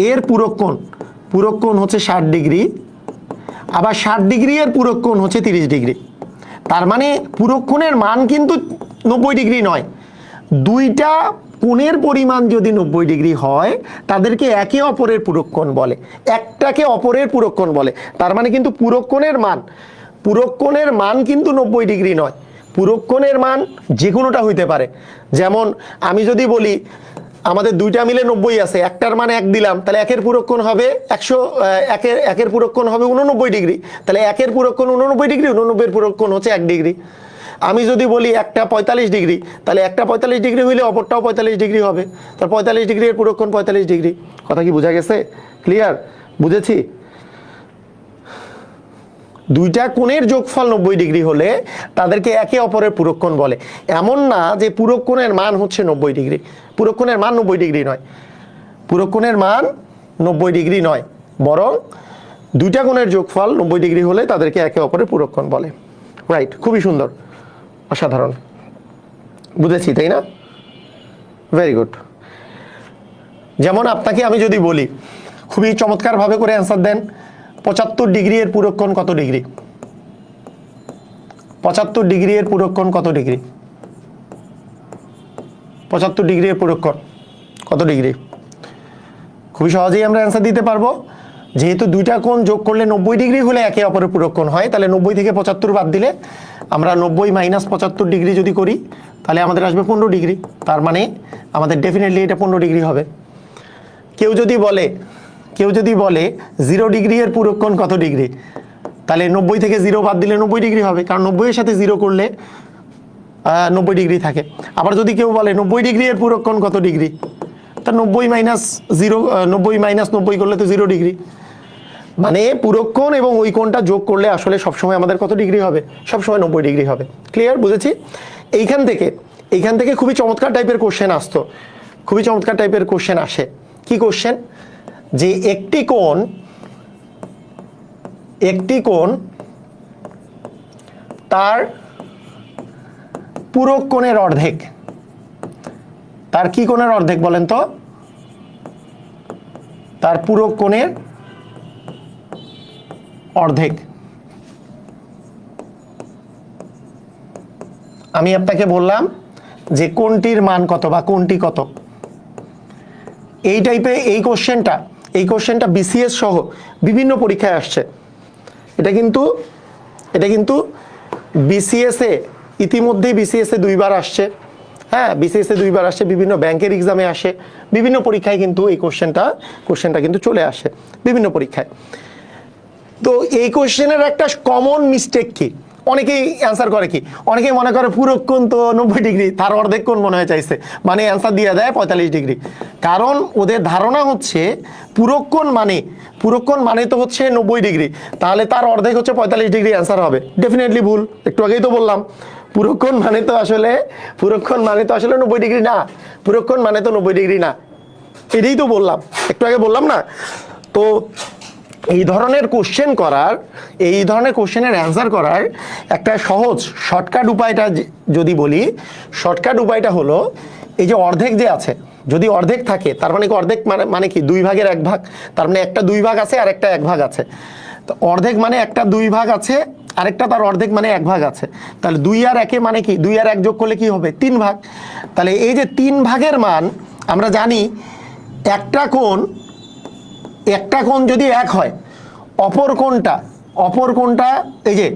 এর পূরক কোণ হচ্ছে 60 ডিগ্রি, আবার 60 ডিগ্রি এর পূরক কোণ হচ্ছে 30 ডিগ্রি। তার মানে পূরক কোণের মান কিন্তু 90 ডিগ্রি নয়। দুইটা কোণের পরিমাণ যদি 90 ডিগ্রি হয় তাদেরকে একে অপরের পূরক কোণ বলে, একটাকে অপরের পূরক কোণ বলে। তার মানে কিন্তু পূরক কোণের মান কিন্তু 90 ডিগ্রি নয়। পূরক কোণের মান যে কোনোটা হইতে পারে। যেমন আমি যদি বলি আমাদের দুইটা মিলে 90 আছে, একটার মান 1 দিলাম, তাহলে একের পূরক কোণ হবে 100, একের পূরক কোণ হবে 89 ডিগ্রি। তাহলে একের পূরক কোণ 89 ডিগ্রি, 89 এর পূরক কোণ হচ্ছে 1 ডিগ্রি। আমি যদি বলি একটা 45 ডিগ্রি, তাহলে একটা 45 ডিগ্রি হইলে অপরটাও 45 ডিগ্রি হবে। তাহলে 45 ডিগ্রি এর পূরক কোণ 45 ডিগ্রি। কথা কি বোঝা গেছে? ক্লিয়ার? বুঝেছি? দুইটা কোণের যোগফল 90 ডিগ্রি হলে তাদেরকে একে অপরের পূরক কোণ বলে। এমন না যে পূরক কোণের মান হচ্ছে 90 ডিগ্রি। পূরক কোণের মান 90 ডিগ্রি নয়, পূরক কোণের মান 90 ডিগ্রি নয়, বরং দুইটা কোণের যোগফল 90 ডিগ্রি হলে তাদেরকে একে অপরের পূরক কোণ বলে। রাইট, খুবই সুন্দর, অসাধারণ, বুঝেছি তাই না? Very good. যেমন আপনাকে আমি যদি বলি, খুবই চমৎকারভাবে করে অ্যান্সার দেন, 75 ডিগ্রি এর পূরক কোণ কত ডিগ্রি? 75 ডিগ্রি এর পূরক কোণ কত ডিগ্রি? 75 ডিগ্রি এর পূরক কোণ কত ডিগ্রি? খুবই সহজেই আমরা অ্যান্সার দিতে পারবো। যেহেতু দুইটা কোণ যোগ করলে 90 ডিগ্রি হলে একে অপরের পূরক কোণ হয়, তাহলে 90 থেকে 75 বাদ দিলে আমরা 90 মাইনাস 75 ডিগ্রি যদি করি তাহলে আমাদের আসবে 15 ডিগ্রি। তার মানে আমাদের ডেফিনেটলি এটা 15 ডিগ্রি হবে। কেউ যদি বলে 0 ডিগ্রি এর পূরক কোণ কত ডিগ্রি, তাহলে 90 থেকে 0 বাদ দিলে 90 ডিগ্রি হবে, কারণ 90 এর সাথে 0 করলে 90 ডিগ্রি থাকে। আবার যদি কেউ বলে 90 ডিগ্রি এর পূরক কোণ কত ডিগ্রি, তা 90 মাইনাস 0, 90 মাইনাস 90 করলে তো 0 ডিগ্রি। মানে পূরক কোণ এবং ওই কোণটা যোগ করলে আসলে সবসময় আমাদের কত ডিগ্রি হবে? সবসময় 90 ডিগ্রি হবে। ক্লিয়ার? বুঝেছি? এইখান থেকে খুবই চমৎকার টাইপের কোশ্চেন আসতো, খুবই চমৎকার টাইপের কোশ্চেন আসে। কি কোশ্চেন? যে একটি কোণ তার পূরক কোণের অর্ধেক, তার কি কোণের অর্ধেক বলেন তো? তার পূরক কোণের অর্ধেক। আমি আপনাকে বললাম যে কোণটির মান কত বা কোণটি কত। এই টাইপের এই কোশ্চেনটা বিসিএস সহ বিভিন্ন পরীক্ষায় আসছে। এটা কিন্তু বিসিএসে ইতিমধ্যেই বিসিএসে 2বার আসছে। হ্যাঁ, বিসিএসে 2বার আসছে, বিভিন্ন ব্যাংকের এক্সামে আসে, বিভিন্ন পরীক্ষায় কিন্তু এই কোশ্চেনটা কিন্তু চলে আসে বিভিন্ন পরীক্ষায়। তো এই কোশ্চেনের একটা কমন মিস্টেক কি? অনেকেই অ্যান্সার করে কি, অনেকেই মনে করে পূরক কোণ তো 90 ডিগ্রি, তার অর্ধেক কোণ মনে হয় চাইছে, মানে অ্যান্সার দিয়ে দেয় 45 ডিগ্রি। কারণ ওদের ধারণা হচ্ছে পূরক কোণ মানে তো হচ্ছে 90 ডিগ্রি, তাহলে তার অর্ধেক হচ্ছে 45 ডিগ্রি অ্যান্সার হবে। ডেফিনেটলি ভুল। একটু আগেই তো বললাম পূরক কোণ মানে তো আসলে 90 ডিগ্রি না, পূরক কোণ মানে তো 90 ডিগ্রি না, এটাই তো বললাম, একটু আগে বললাম না? তো এই ধরনের কোশ্চেনের অ্যান্সার করার একটা সহজ শর্টকাট উপায়টা যদি বলি, শর্টকাট উপায়টা হলো এই যে অর্ধেক যে আছে, যদি অর্ধেক থাকে তার মানে কি অর্ধেক মানে কি 2 ভাগের 1 ভাগ, তার মানে একটা 2 ভাগ আছে আর একটা 1 ভাগ আছে। তো অর্ধেক মানে একটা 2 ভাগ আছে, আরেকটা তার অর্ধেক মানে 1 ভাগ আছে। তাহলে 2 আর 1 মানে কি, 2 আর 1 যোগ করলে কি হবে, 3 ভাগ। তাহলে এই যে 3 ভাগের মান আমরা জানি, একটা কোণ যদি 1 হয়, অপর কোণটা এই যে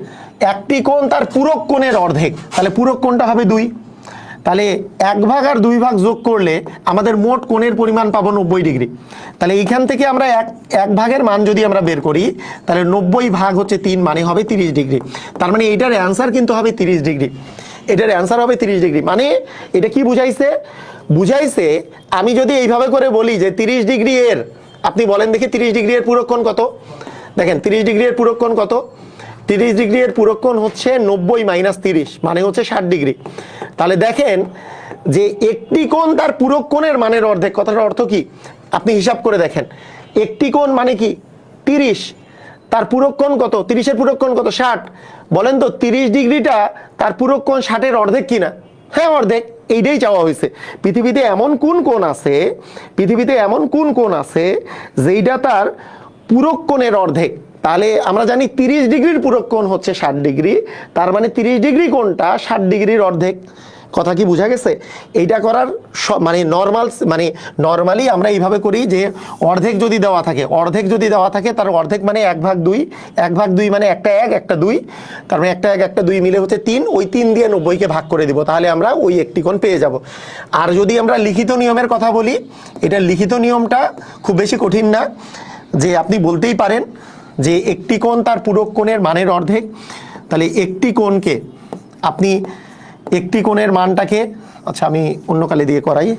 একটি কোণ তার পূরক কোণের অর্ধেক, তাহলে পূরক কোণটা হবে 2। তাহলে 1 ভাগ আর 2 ভাগ যোগ করলে আমাদের মোট কোণের পরিমাণ পাবো 90 ডিগ্রি। তাহলে এইখান থেকে আমরা এক ভাগের মান যদি আমরা বের করি, তাহলে 90 ভাগ হচ্ছে 3 মানে হবে 30 ডিগ্রি। তার মানে এইটার অ্যান্সার কিন্তু হবে 30 ডিগ্রি। এটার অ্যান্সার হবে 30 ডিগ্রি। মানে এটা কি বুঝাইছে আমি যদি এইভাবে করে বলি যে 30 ডিগ্রি এর, আপনি বলেন দেখি 30 ডিগ্রি এর পূরক কোণ কত। দেখেন 30 ডিগ্রি এর পূরক কোণ কত, 30 ডিগ্রি এর পূরক কোণ হচ্ছে 90 - 30 মানে হচ্ছে 60 ডিগ্রি। তাহলে দেখেন যে একটি কোণ তার পূরক কোণের মানের অর্ধেক, কথাটার অর্থ কি আপনি হিসাব করে দেখেন, একটি কোণ মানে কি 30, তার পূরক কোণ কত, 30 এর পূরক কোণ কত, 60। বলেন তো 30 ডিগ্রিটা তার পূরক কোণ 60 এর অর্ধেক কিনা? হ্যাঁ অর্ধেক। এইটাই চাওয়া হয়েছে। পৃথিবীতে এমন কোন কোণ আছে যেইটা তার পূরক কোণের অর্ধেক। তাহলে আমরা জানি 30 ডিগ্রির পূরক কোণ হচ্ছে 60 ডিগ্রি, তার মানে 30 ডিগ্রি কোণটা 60 ডিগ্রির অর্ধেক। কথা কি বোঝা গেছে? এইটা করার মানে নর্মালি আমরা এইভাবে করি যে অর্ধেক যদি দেওয়া থাকে তার অর্ধেক মানে 1/2, 1/2 মানে একটা 1 একটা 2, তার মানে একটা 1 একটা 2 মিলে হচ্ছে 3, ওই 3 দিয়ে 90-কে ভাগ করে দিব, তাহলে আমরা ওই একটি কোণ পেয়ে যাব। আর যদি আমরা লিখিত নিয়মের কথা বলি, এটা লিখিত নিয়মটা খুব বেশি কঠিন না, যে আপনি বলতেই পারেন যে একটি কোণ তার পূরক কোণের মানের অর্ধেক। তাহলে একটি কোণের মানটাকে, আচ্ছা আমি অন্য কালি দিয়ে করাই,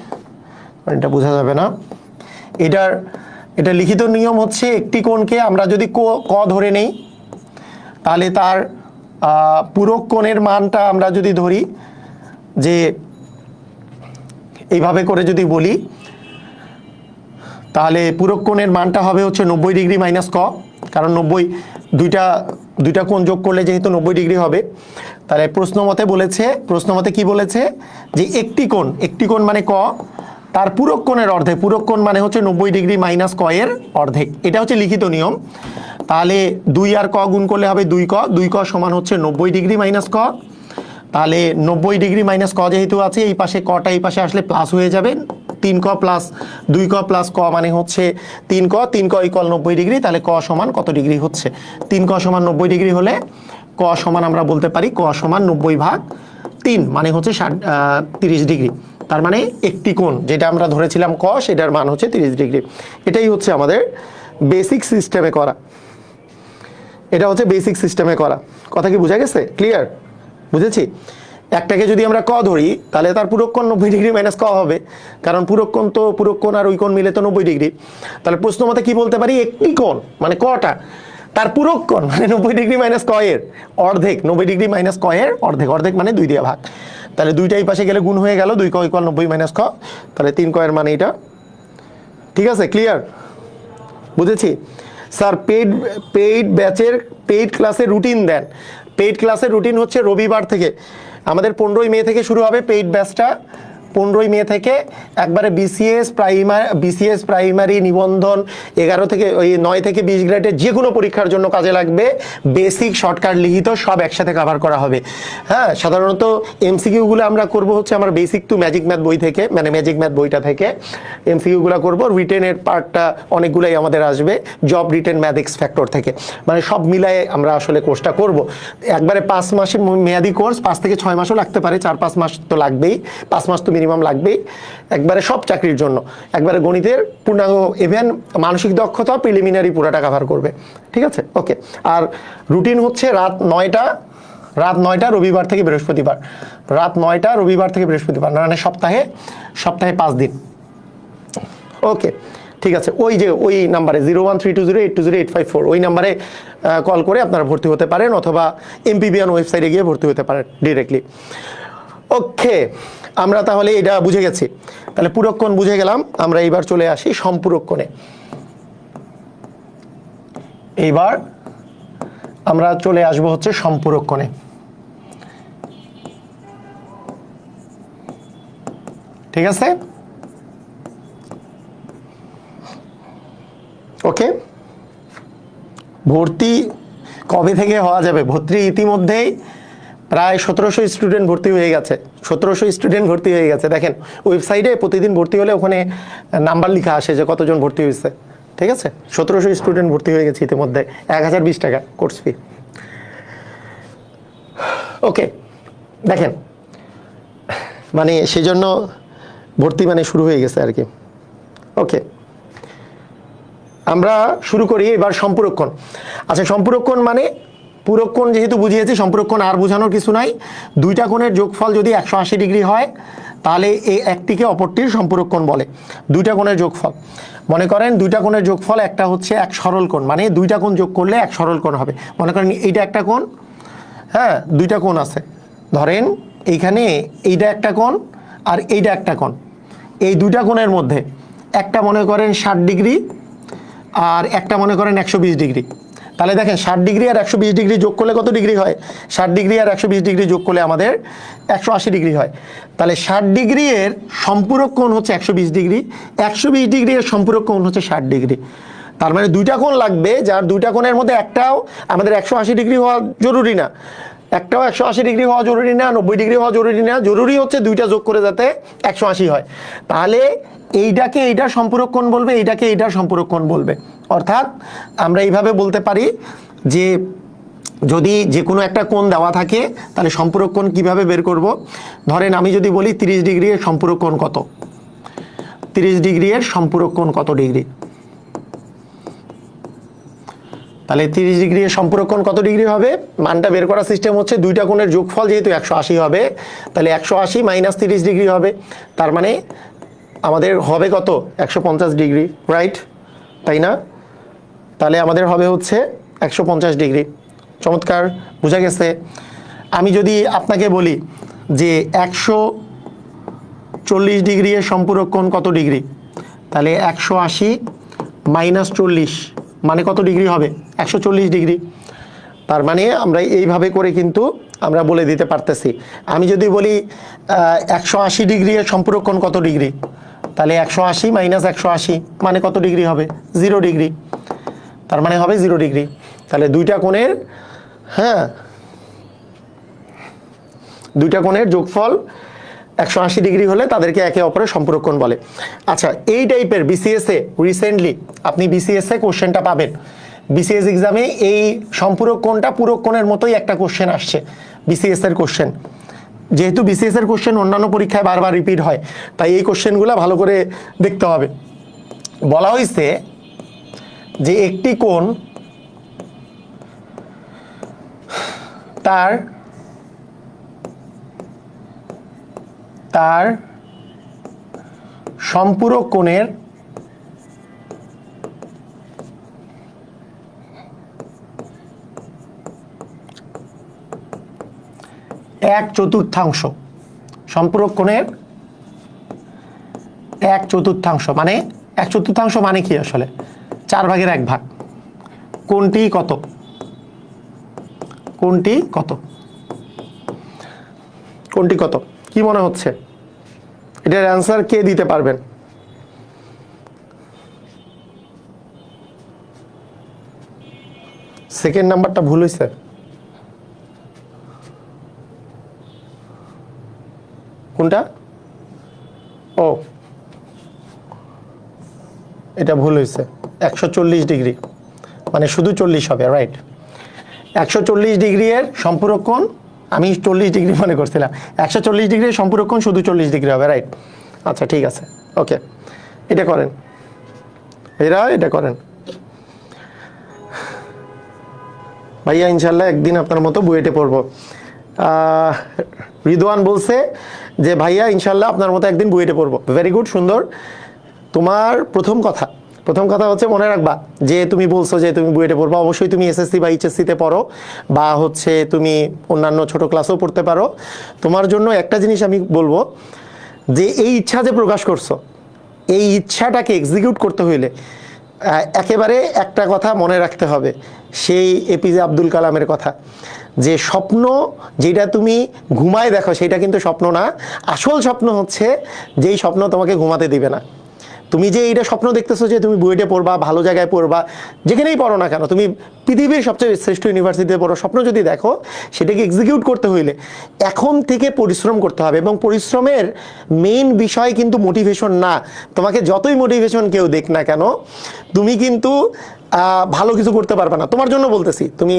এটা বোঝা যাবে না। এটা লিখিত নিয়ম হচ্ছে, একটি কোণকে আমরা যদি ক ধরে নেই, তাহলে তার পূরক কোণের মানটা আমরা যদি ধরি যে এইভাবে করে যদি বলি, তাহলে পূরক কোণের মানটা হবে হচ্ছে 90 ডিগ্রি মাইনাস ক, কারণ 90 দুইটা কোণ যোগ করলে যেহেতু 90 ডিগ্রি হবে। তাহলে প্রশ্নমতে কি বলেছে যে একটি কোণ মানে ক, তার পূরক কোণের অর্ধেক, পূরক কোণ মানে হচ্ছে 90 ডিগ্রি মাইনাস ক এর অর্ধেক। এটা হচ্ছে লিখিত নিয়ম। তাহলে 2 আর ক গুণ করলে হবে 2 ক সমান হচ্ছে 90 ডিগ্রি মাইনাস ক। তাহলে 90 ডিগ্রি মাইনাস ক যেহেতু আছে, এই পাশে কটা এই পাশে আসলে প্লাস হয়ে যাবে, 3 ক প্লাস 2 ক প্লাস ক মানে হচ্ছে 3 ক ইকুয়াল 90 ডিগ্রি। তাহলে ক সমান কত ডিগ্রি হচ্ছে, 3 ক সমান 90 ডিগ্রি হলে ক সমান আমরা বলতে পারি ক সমান 90/3 মানে হচ্ছে 30 ডিগ্রি। তার মানে একটি কোণ যেটা আমরা ধরেছিলাম ক, সেটার মান হচ্ছে 30 ডিগ্রি। এটাই হচ্ছে আমাদের বেসিক সিস্টেমে করা, কথা কি বোঝা গেছে? ক্লিয়ার? বুঝেছি? একটাকে যদি আমরা ক ধরি, তাহলে তার পূরক কোণ 90 ডিগ্রি মাইনাস ক হবে, কারণ পূরক কোণ আর ওই কোণ মিলে তো 90 ডিগ্রি। তাহলে প্রশ্ন মতে কি বলতে পারি, একটি কোণ মানে কটা, তার পূরক কোণ মানে 90 ডিগ্রি মাইনাস ক এর অর্ধেক, 90 ডিগ্রি মাইনাস ক এর অর্ধেক মানে 2 দিয়ে ভাগ। তাহলে দুইটা এই পাশে গেলে গুণ হয়ে গেল, 2 ক ইকুয়াল 90 মাইনাস ক, তাহলে 3 ক এর মানে এটা। ঠিক আছে? ক্লিয়ার? বুঝেছি? স্যার পেইড ক্লাসের রুটিন দেন। পেইড ক্লাসের রুটিন হচ্ছে রবিবার থেকে, আমাদের 15ই মে থেকে শুরু হবে পেইড ব্যাচটা। 15ই মে থেকে একবারে বিসিএস প্রাইমারি নিবন্ধন 9 থেকে 20 গ্রেডের যে কোনো পরীক্ষার জন্য কাজে লাগবে, বেসিক শর্টকাট লিখিত সব একসাথে কভার করা হবে। হ্যাঁ, সাধারণত এমসিকিউগুলো আমরা করব হচ্ছে আমার বেসিক টু ম্যাজিক ম্যাথ বই থেকে, মানে ম্যাজিক ম্যাথ বইটা থেকে এমসিকিউগুলো করব। রিটেনের পার্টটা অনেকগুলোই আমাদের আসবে job written math x factor থেকে, মানে সব মিলায়ে আমরা আসলে কোর্সটা করব। একবারে 5 মাসের মেয়াদি কোর্স, 5 থেকে 6 মাসও লাগতে পারে, 4-5 মাস তো লাগবেই, 5 মাস তো মিনিমাম লাগবেই, একবারে সব চাকরির জন্য। একবারে গণিতের পূর্ণাঙ্গ, ইভেন মানসিক দক্ষতা প্রিলিমিনারি পুরাটা কভার করবে। ঠিক আছে? ওকে। আর রুটিন হচ্ছে রাত 9টা রবিবার থেকে বৃহস্পতিবার, মানে সপ্তাহে 5 দিন। ওকে, ঠিক আছে। ওই নাম্বারে 0132082085 ওই নাম্বারে কল করে আপনারা ভর্তি হতে পারেন, অথবা এমপিবিএন ওয়েবসাইটে গিয়ে ভর্তি হতে পারেন ডিরেক্টলি। ওকে, আমরা তাহলে এটা বুঝে গেছি। তাহলে পূরক কোণ বুঝে গেলাম, আমরা এইবার চলে আসি সম্পূরক কোণে। এইবার আমরা চলে আসবো হচ্ছে সম্পূরক কোণে। ঠিক আছে? ওকে, ভর্তি কবে থেকে হওয়া যাবে? ভর্তি ইতিমধ্যেই প্রায় 1700 স্টুডেন্ট ভর্তি হয়ে গেছে। 1700 স্টুডেন্ট ভর্তি হয়ে গেছে। দেখেন ওয়েবসাইটে প্রতিদিন ভর্তি হলে ওখানে নাম্বার লেখা আসে যে কতজন ভর্তি হয়েছে। ঠিক আছে, 1700 স্টুডেন্ট ভর্তি হয়ে গেছে ইতিমধ্যে। 1020 টাকা কোর্স ফি। ওকে, দেখেন মানে সেই জন্য ভর্তি মানে শুরু হয়ে গেছে আর কি। ওকে, আমরা শুরু করি এবার সম্পূরকক্ষণ। আচ্ছা, সম্পূরকক্ষণ মানে পুরক্ষণ যেহেতু বুঝিয়েছি, সম্পূরকক্ষণ আর বোঝানোর কিছু নাই। দুইটা কোণের যোগফল যদি 180 ডিগ্রি হয় তাহলে এই একটিকে অপরটির সম্পূরকক্ষণ বলে। দুইটা কোণের যোগফল, মনে করেন দুইটা কোণের যোগফল, একটা হচ্ছে এক সরল কোণ, মানে দুইটা কোণ যোগ করলে এক সরল কোণ হবে। মনে করেন এইটা একটা কোণ, হ্যাঁ দুইটা কোণ আছে, ধরেন এইখানে এইটা একটা কোণ আর এইটা একটা কোণ। এই দুইটা কোণের মধ্যে একটা মনে করেন 60 ডিগ্রি আর একটা মনে করেন 120 ডিগ্রি। তাহলে দেখেন 60 ডিগ্রি আর 120 ডিগ্রি যোগ করলে কত ডিগ্রি হয়? 60 ডিগ্রি আর 120 ডিগ্রি যোগ করলে আমাদের 180 ডিগ্রি হয়। তাহলে 60 ডিগ্রি এর সম্পূরক কোণ হচ্ছে 120 ডিগ্রি, 120 ডিগ্রি এর সম্পূরক কোণ হচ্ছে 60 ডিগ্রি। তার মানে দুইটা কোণ লাগবে, যার দুইটা কোণের মধ্যে একটাও আমাদের 180 ডিগ্রি হওয়া জরুরি না, একটাও 180 ডিগ্রি হওয়া জরুরি না, 90 ডিগ্রি হওয়া জরুরি না, জরুরি হচ্ছে দুইটা যোগ করে যাতে 180 হয়। তাহলে এইটাকে এইটার সম্পূরক কোণ বলবে, এইটাকে এইটার সম্পূরক কোণ বলবে। অর্থাৎ আমরা এইভাবে বলতে পারি যে যদি যে কোনো একটা কোণ দেওয়া থাকে তাহলে সম্পূরক কোণ কীভাবে বের করব। ধরেন আমি যদি বলি 30 ডিগ্রি এর সম্পূরক কোণ কত, 30 ডিগ্রি এর সম্পূরক কোণ কত ডিগ্রি, তাহলে 30 ডিগ্রি এর সম্পূরক কোণ কত ডিগ্রি হবে? মানটা বের করার সিস্টেম হচ্ছে দুইটা কোণের যোগফল যেহেতু 180 হবে, তাহলে 180 মাইনাস 30 ডিগ্রি হবে, তার মানে আমাদের হবে কত? 150 ডিগ্রি, রাইট? তাই না? তাহলে আমাদের হবে হচ্ছে 150 ডিগ্রি। চমৎকার, বোঝা গেছে? আমি যদি আপনাকে বলি যে 140 ডিগ্রি এর সম্পূরক কোণ কত ডিগ্রি, তাহলে 180 মাইনাস 40 মানে কত ডিগ্রি হবে? 140 ডিগ্রি। তার মানে আমরা এইভাবে করে কিন্তু আমরা বলে দিতে পারতেছি। আমি যদি বলি 180 ডিগ্রি এর সম্পূরক কোণ কত ডিগ্রি, তাহলে 180 মাইনাস 180 মানে কত ডিগ্রি হবে? 0 ডিগ্রি। তার মানে হবে 0 ডিগ্রি। তাহলে দুইটা কোণের, হ্যাঁ দুইটা কোণের যোগফল 180 ডিগ্রি হলে তাদেরকে একে অপরের সম্পূরক কোণ বলে। আচ্ছা, এই টাইপের বিসিএসে রিসেন্টলি আপনি বিসিএসে কোশ্চেনটা পাবেন। বিসিএস এক্সামে এই সম্পূরক কোণটা পূরক কোণের মতোই একটা কোশ্চেন আসছে বিসিএস এর কোশ্চেন। যেহেতু বিসিএস এর কোশ্চেন অন্যান্য পরীক্ষায় বারবার রিপিট হয়, তাই এই কোশ্চেনগুলো ভালো করে দেখতে হবে। বলা হয়েছে যে একটি কোণ তার সম্পূরক কোণের এক চতুর্থাংশ, সম্পূরক কোণের 1/4 মানে 1/4 মানে কি আসলে? 4/1 কোণটি কত? কোণটি কত? কোণটি কত কি মনে হচ্ছে? এটার অ্যান্সার কে দিতে পারবেন? সেকেন্ড নাম্বারটা ভুল হয়েছে। কোনটা? ও, এটা ভুল হয়েছে। 140 ডিগ্রি মানে শুধু 40 হবে, রাইট? 140 ডিগ্রি এর সম্পূরক কোণ, আমি 40 ডিগ্রি মনে করছিলাম, 140 ডিগ্রির সম্পূরক কোণ শুধু 40 ডিগ্রি হবে, রাইট? আচ্ছা ঠিক আছে, ওকে, এটা করেন, এটা করেন ভাইয়া, ইনশাল্লাহ একদিন আপনার মতো বুয়েটে পড়বো। রিদওয়ান বলছে যে ভাইয়া ইনশাল্লাহ আপনার মতো একদিন বুয়েটে পড়বো। ভেরি গুড, সুন্দর। তোমার প্রথম কথা হচ্ছে মনে রাখবা যে তুমি বলছো যে তুমি বুয়েটে পড়বা, অবশ্যই তুমি এসএসসি বা এইচএসসিতে পড়ো বা হচ্ছে তুমি অন্যান্য ছোট ক্লাসেও পড়তে পারো। তোমার জন্য একটা জিনিস আমি বলবো যে এই ইচ্ছা যে প্রকাশ করছো, এই ইচ্ছাটাকে এক্সিকিউট করতে হইলে একেবারে একটা কথা মনে রাখতে হবে, সেই এপিজে আব্দুল কালামের কথা, যে স্বপ্ন যেটা তুমি ঘুমায় দেখো সেটা কিন্তু স্বপ্ন না, আসল স্বপ্ন হচ্ছে যেই স্বপ্ন তোমাকে ঘুমাতে দিবে না। তুমি যে এইটা স্বপ্ন দেখতেছো যে তুমি বুয়েটে পড়বা, ভালো জায়গায় পড়বা, যেখানেই পড়ো না কেন, তুমি পৃথিবীর সবচেয়ে শ্রেষ্ঠ ইউনিভার্সিটিতে পড়ো, স্বপ্ন যদি দেখো, সেটাকে এক্সিকিউট করতে হইলে এখন থেকে পরিশ্রম করতে হবে। এবং পরিশ্রমের মেইন বিষয় কিন্তু মোটিভেশন না। তোমাকে যতই মোটিভেশন কেউ দেখ না কেন, তুমি কিন্তু ভালো কিছু করতে পারবে না। তোমার জন্য বলতেছি, তুমি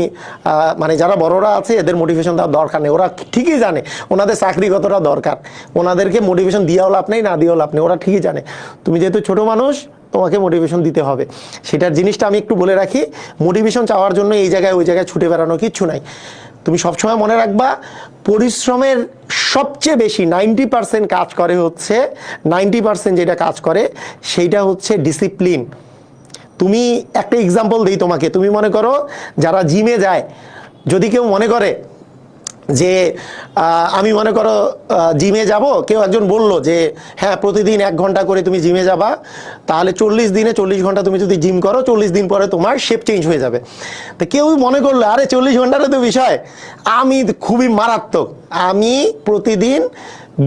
মানে যারা বড়রা আছে এদের মোটিভেশন দেওয়ার দরকার নেই। ওরা ঠিকই জানে ওনাদের চাকরি কতটা দরকার, ওনাদেরকে মোটিভেশন দিয়েও লাভ নেই, না দিয়েও লাভ নেই, ওরা ঠিকই জানে। তুমি যেহেতু ছোট মানুষ, তোমাকে মোটিভেশন দিতে হবে। সেটার জিনিসটা আমি একটু বলে রাখি, মোটিভেশন চাওয়ার জন্য এই জায়গায় ওই জায়গায় ছুটে বেড়ানো কিচ্ছু নাই। তুমি সবসময় মনে রাখবা, পরিশ্রমের সবচেয়ে বেশি 90% কাজ করে হচ্ছে, 90% যেটা কাজ করে সেইটা হচ্ছে ডিসিপ্লিন। তুমি একটা এক্সাম্পল দিই তোমাকে, তুমি মনে করো যারা জিমে যায়, যদি কেউ মনে করে যে আমি মনে করো জিমে যাব, কেউ একজন বলল যে হ্যাঁ প্রতিদিন 1 ঘন্টা করে তুমি জিমে যাবা, তাহলে 40 দিনে 40 ঘন্টা তুমি যদি জিম করো, 40 দিন পরে তোমার শেপ চেঞ্জ হয়ে যাবে। তো কেউ মনে করলো আরে 40 ঘন্টারও তো বিষয়, আমি খুবই মারাত্মক, আমি প্রতিদিন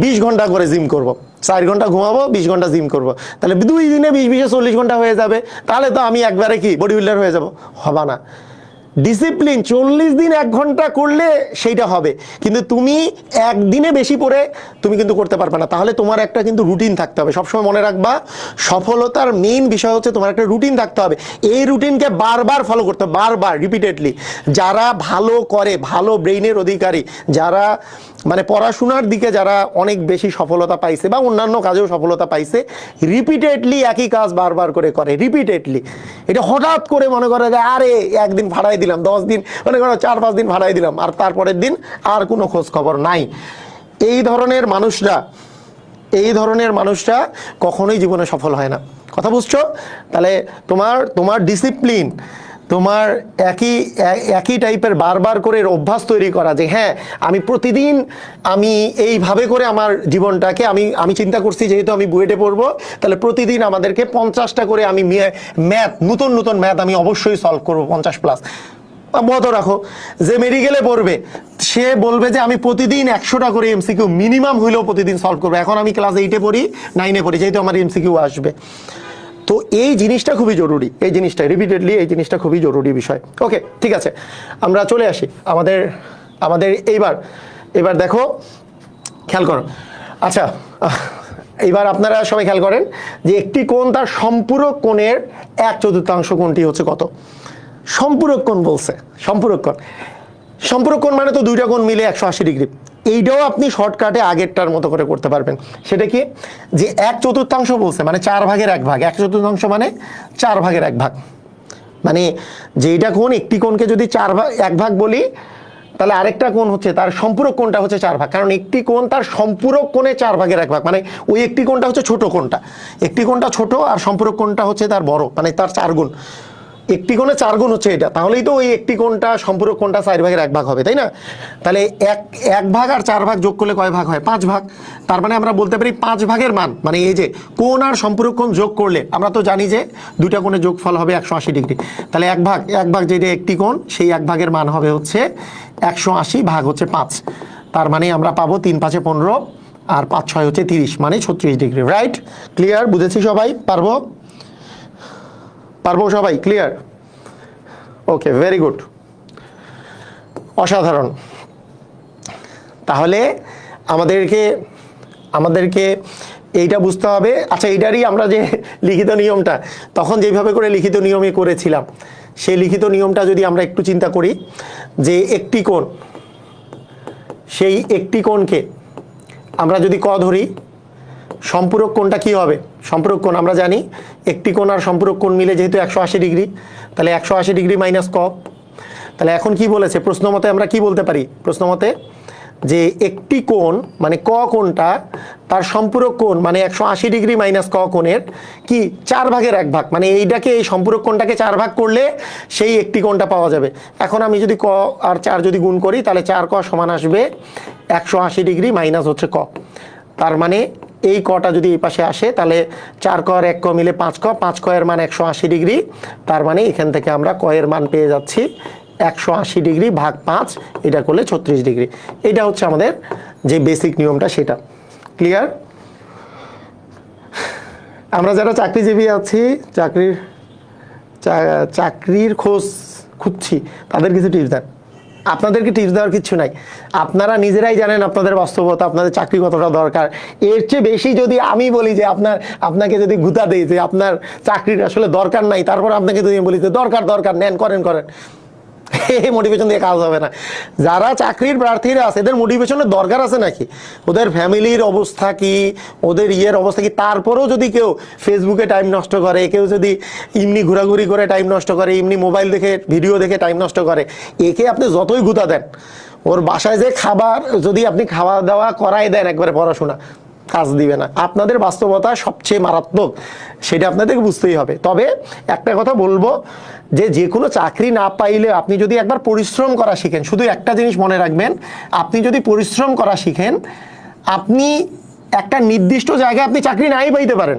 20 ঘন্টা করে জিম করব, 4 ঘন্টা ঘুমাবো, 20 ঘন্টা জিম করবো, তাহলে 2 দিনে 20 40 ঘন্টা হয়ে যাবে, তাহলে তো আমি একবারে কি বডি বিল্ডার হয়ে যাব। হবে না। ডিসিপ্লিন 40 দিন 1 ঘন্টা করলে সেইটা হবে, কিন্তু তুমি একদিনে বেশি পড়ে তুমি কিন্তু করতে পারবে না। তাহলে তোমার একটা কিন্তু রুটিন থাকতে হবে। সবসময় মনে রাখবা, সফলতার মেইন বিষয় হচ্ছে তোমার একটা রুটিন থাকতে হবে। এই রুটিনকে বারবার ফলো করতে হবে, বারবার রিপিটেডলি। যারা ভালো করে, ভালো ব্রেইনের অধিকারী, যারা মানে পড়াশোনার দিকে যারা অনেক বেশি সফলতা পাইছে বা অন্যান্য কাজেও সফলতা পাইছে, রিপিটেডলি একই কাজ বারবার করে করে, রিপিটেডলি। এটা হঠাৎ করে মনে করে যে আরে একদিন ভাড়াই দিলাম, 10 দিন মনে করো 4-5 দিন ভাড়াই দিলাম, আর তারপরের দিন আর কোনো খোঁজ খবর নাই। এই ধরনের মানুষরা কখনোই জীবনে সফল হয় না। কথা বুঝছো? তাহলে তোমার ডিসিপ্লিন, তোমার একই টাইপের বারবার করে অভ্যাস তৈরি করা, যে হ্যাঁ আমি প্রতিদিন আমি এইভাবে করে আমার জীবনটাকে আমি চিন্তা করছি, যেহেতু আমি বুয়েটে পড়বো, তাহলে প্রতিদিন আমাদেরকে 50টা করে আমি ম্যাথ, নতুন ম্যাথ আমি অবশ্যই সলভ করবো, 50+। মত রাখো যে মেডিকেলে পড়বে, সে বলবে যে আমি প্রতিদিন 100টা করে এমসিকিউ মিনিমাম হইলেও প্রতিদিন সলভ করবো। এখন আমি ক্লাস 8-এ পড়ি, 9-এ পড়ি, যেহেতু আমার এমসিকিউ আসবে। তো এই জিনিসটা খুবই জরুরি, এই জিনিসটা রিপিটেডলি, এই জিনিসটা খুবই জরুরি বিষয়। ওকে, ঠিক আছে, আমরা চলে আসি আমাদের এইবার দেখো, খেয়াল করো। আচ্ছা, এইবার আপনারা সবাই খেয়াল করেন যে একটি কোণ তার সম্পূরক কোণের 1/4 কোণটি হচ্ছে কত? সম্পূরক কোণ বলছে, সম্পূরক কোণ মানে তো দুইটা কোণ মিলে 180 ডিগ্রি। এইটাও আপনি শর্টকাটে আগেরটার মতো করে করতে পারবেন। সেটা কি, যে 1/4 বলছে মানে 4 ভাগের 1 ভাগ, 1/4 মানে 4 ভাগের 1 ভাগ। মানে যেইটা কোণ, একটি কোণকে যদি 1 ভাগ বলি, তাহলে আরেকটা কোণ হচ্ছে তার সম্পূরক কোণটা হচ্ছে 4 ভাগ। কারণ একটি কোণ তার সম্পূরক কোণে 4 ভাগের 1 ভাগ, মানে ওই একটি কোণটা হচ্ছে ছোট কোণটা, একটি কোণটা ছোট আর সম্পূরক কোণটা হচ্ছে তার বড়, মানে তার 4 গুণ। একটি কোণে 4 গুণ হচ্ছে এটা, তাহলেই তো ওই একটি কোণটা সম্পূরক কোণটা 4 ভাগের 1 ভাগ হবে, তাই না? তাহলে 1 ভাগ আর 4 ভাগ যোগ করলে কয় ভাগ হয়? 5 ভাগ। তার মানে আমরা বলতে পারি 5 ভাগের মান, মানে এই যে কোণ আর সম্পূরক কোণ যোগ করলে, আমরা তো জানি যে দুইটা কোণের যোগফল হবে 180 ডিগ্রি। তাহলে 1 ভাগ যেটা একটি কোণ, সেই 1 ভাগের মান হবে হচ্ছে 180 ভাগ হচ্ছে 5। তার মানে আমরা পাবো 3×5 = 15 আর 5×6 হচ্ছে 30, মানে 36 ডিগ্রি। রাইট? ক্লিয়ার? বুঝেছি সবাই? পারবো সবাই? ক্লিয়ার? ওকে, ভেরি গুড, অসাধারণ। তাহলে আমাদেরকে এইটা বুঝতে হবে। আচ্ছা, এইটারই আমরা যে লিখিত নিয়মটা তখন যেভাবে করে লিখিত নিয়মে করেছিলাম, সেই লিখিত নিয়মটা যদি আমরা একটু চিন্তা করি, যে একটি কোণ, সেই একটি কোণকে আমরা যদি ক ধরি, সম্পূরক কোণটা কি হবে? সম্পূরক কোণ আমরা জানি একটি কোণ আর সম্পূরক কোণ মিলে যেহেতু 180 ডিগ্রি, তাহলে 180 ডিগ্রি মাইনাস ক। তাহলে এখন কি বলেছে প্রশ্ন মতে, আমরা কি বলতে পারি প্রশ্ন মতে, যে একটি কোণ মানে ক কোণটা তার সম্পূরক কোণ মানে 180 ডিগ্রি মাইনাস ক কোণের কি 4 ভাগের 1 ভাগ, মানে এইটাকে, এই সম্পূরক কোণটাকে 4 ভাগ করলে সেই একটি কোণটা পাওয়া যাবে। এখন আমি যদি ক আর 4 যদি গুণ করি, তাহলে 4ক সমান আসবে 180 ডিগ্রি মাইনাস হচ্ছে ক। তার মানে এই কটা যদি এই পাশে আসে, তাহলে 4ক আর 1ক মিলে 5ক, 5ক এর মান 180 ডিগ্রি। তার মানে এখান থেকে আমরা ক এর মান পেয়ে যাচ্ছি 180 ডিগ্রি ভাগ 5, এটা করলে 36 ডিগ্রি। এটা হচ্ছে আমাদের যে বেসিক নিয়মটা, সেটা ক্লিয়ার? আমরা যারা চাকরিজীবী আছি, চাকরির খোঁজ খুঁজছি, তাদের কিছু টিপস দেন। আপনাদেরকে টিপস দেওয়ার কিছু নাই, আপনারা নিজেরাই জানেন আপনাদের বাস্তবতা, আপনাদের চাকরি কতটা দরকার। এর চেয়ে বেশি যদি আমি বলি যে আপনাকে যদি গুতা দেই যে আপনার চাকরির আসলে দরকার নাই, তারপর আপনাকে যদি বলি যে দরকার নেন, করেন, এই মোটিভেশন দিয়ে কাজ হবে না। যারা চাকরির প্রার্থীরা আছে, এদের মোটিভেশনের দরকার আছে নাকি? ওদের ফ্যামিলির অবস্থা কি, ওদের অবস্থা কি? তারপরেও যদি কেউ ফেসবুকে টাইম নষ্ট করে, কেউ যদি এমনি ঘোরাঘুরি করে টাইম নষ্ট করে, এমনি মোবাইল দেখে ভিডিও দেখে টাইম নষ্ট করে, একে আপনি যতই গুতা দেন, ওর বাসায় যে খাবার যদি আপনি খাওয়া দাওয়া করাই দেন, একবারে পড়াশোনা কাজ দিবে না। আপনাদের বাস্তবতা সবচেয়ে মারাত্মক, সেটা আপনাদেরকে বুঝতেই হবে। তবে একটা কথা বলবো, যে কোনো চাকরি না পাইলে আপনি যদি একবার পরিশ্রম করা শিখেন, শুধু একটা জিনিস মনে রাখবেন, আপনি যদি পরিশ্রম করা শিখেন, আপনি একটা নির্দিষ্ট জায়গায় আপনি চাকরি নাই পাইতে পারেন।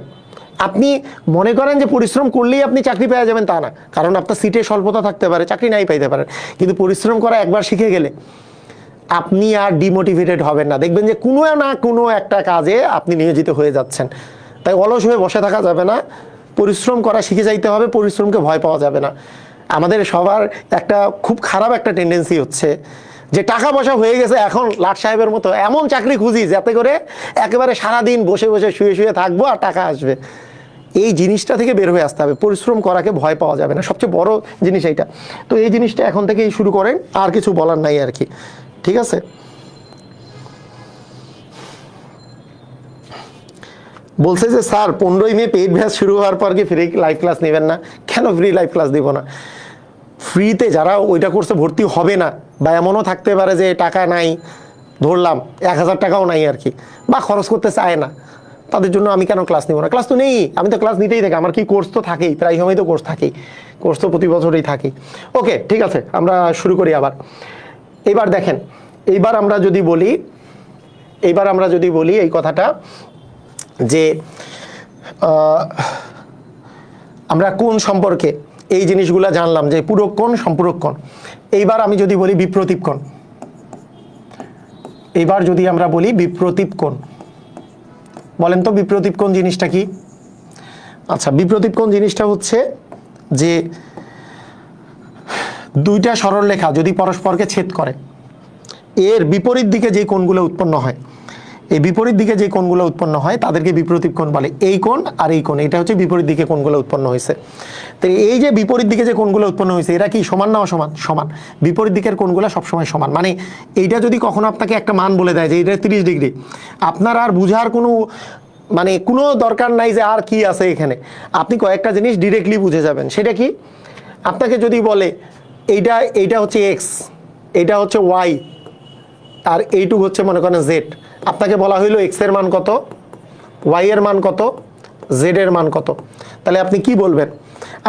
আপনি মনে করেন যে পরিশ্রম করলেই আপনি চাকরি পেয়ে যাবেন, তা না। কারণ আপনার সিটে স্বল্পতা থাকতে পারে, চাকরি নাই পাইতে পারেন। কিন্তু পরিশ্রম করা একবার শিখে গেলে আপনি আর ডিমোটিভেটেড হবেন না। দেখবেন যে কোনো না কোনো একটা কাজে আপনি নিয়োজিত হয়ে যাচ্ছেন। তাই অলস হয়ে বসে থাকা যাবে না, পরিশ্রম করা শিখে যাইতে হবে, পরিশ্রমকে ভয় পাওয়া যাবে না। আমাদের সবার একটা খুব খারাপ একটা টেন্ডেন্সি হচ্ছে যে টাকা পয়সা হয়ে গেছে, এখন লাট সাহেবের মতো এমন চাকরি খুঁজি যাতে করে একেবারে সারাদিন বসে বসে শুয়ে থাকবো আর টাকা আসবে। এই জিনিসটা থেকে বের হয়ে আসতে হবে, পরিশ্রম করাকে ভয় পাওয়া যাবে না, সবচেয়ে বড় জিনিস এইটা। তো এই জিনিসটা এখন থেকেই শুরু করেন, আর কিছু বলার নাই আর কি, ঠিক আছে? বলছে যে স্যার 15ই মে পেইড ব্যাচ শুরু হওয়ার পর কি ফ্রি লাইভ ক্লাস নেবেন না? কেন ফ্রি লাইভ ক্লাস দিব না? ফ্রিতে যারা ওইটা কোর্সে ভর্তি হবে না, বা এমনও থাকতে পারে যে টাকা নাই, ধরলাম 1000 টাকাও নাই আর কি, বা খরচ করতে চায় না, তাদের জন্য আমি কেন ক্লাস নিব না? ক্লাস তো নেই, আমি তো ক্লাস নিতেই থাকি, আমার কি কোর্স তো থাকেই, প্রায় সময় তো কোর্স থাকেই, কোর্স তো প্রতি বছরই থাকি। ওকে, ঠিক আছে, আমরা শুরু করি আবার। এবার দেখেন, এইবার আমরা যদি বলি এই কথাটা যে আমরা কোন সম্পর্কে এই জিনিসগুলো জানলাম, যে পূরক কোণ, সম্পূরক কোণ। এইবার আমি যদি বলি বিপ্রতীপ কোণ, এইবার যদি আমরা বলি বিপ্রতীপ কোণ, বলেন তো বিপ্রতীপ কোণ জিনিসটা কি? আচ্ছা, বিপ্রতীপ কোণ জিনিসটা হচ্ছে যে দুইটা সরলরেখা যদি পরস্পরকে ছেদ করে, এর বিপরীত দিকে যে কোণগুলো উৎপন্ন হয়, এই বিপরীত দিকে যে কোণগুলো উৎপন্ন হয় তাদেরকে বিপ্রতীপ কোণ বলে। এই কোণ আর এই কোণ, এটা হচ্ছে বিপরীত দিকে কোণগুলো উৎপন্ন হয়েছে। তো এই যে বিপরীত দিকে যে কোণগুলো উৎপন্ন হয়েছে, এরা কি সমান না অসমান? সমান। বিপরীত দিকের কোণগুলো সবসময় সমান। মানে এইটা যদি কখনো আপনাকে একটা মান বলে দেয় যে এটা 30 ডিগ্রি, আপনার আর বুঝার কোনো দরকার নাই যে আর কি আছে এখানে। আপনি কয়েকটা জিনিস ডিরেক্টলি বুঝে যাবেন। সেটা কি? আপনাকে যদি বলে এইটা হচ্ছে এক্স, এইটা হচ্ছে ওয়াই, আর এইটুকু হচ্ছে মনে করেন জেড, আপনাকে বলা হইলো এক্স এর মান কত, ওয়াই এর মান কত, জেড এর মান কত, তাহলে আপনি কি বলবেন?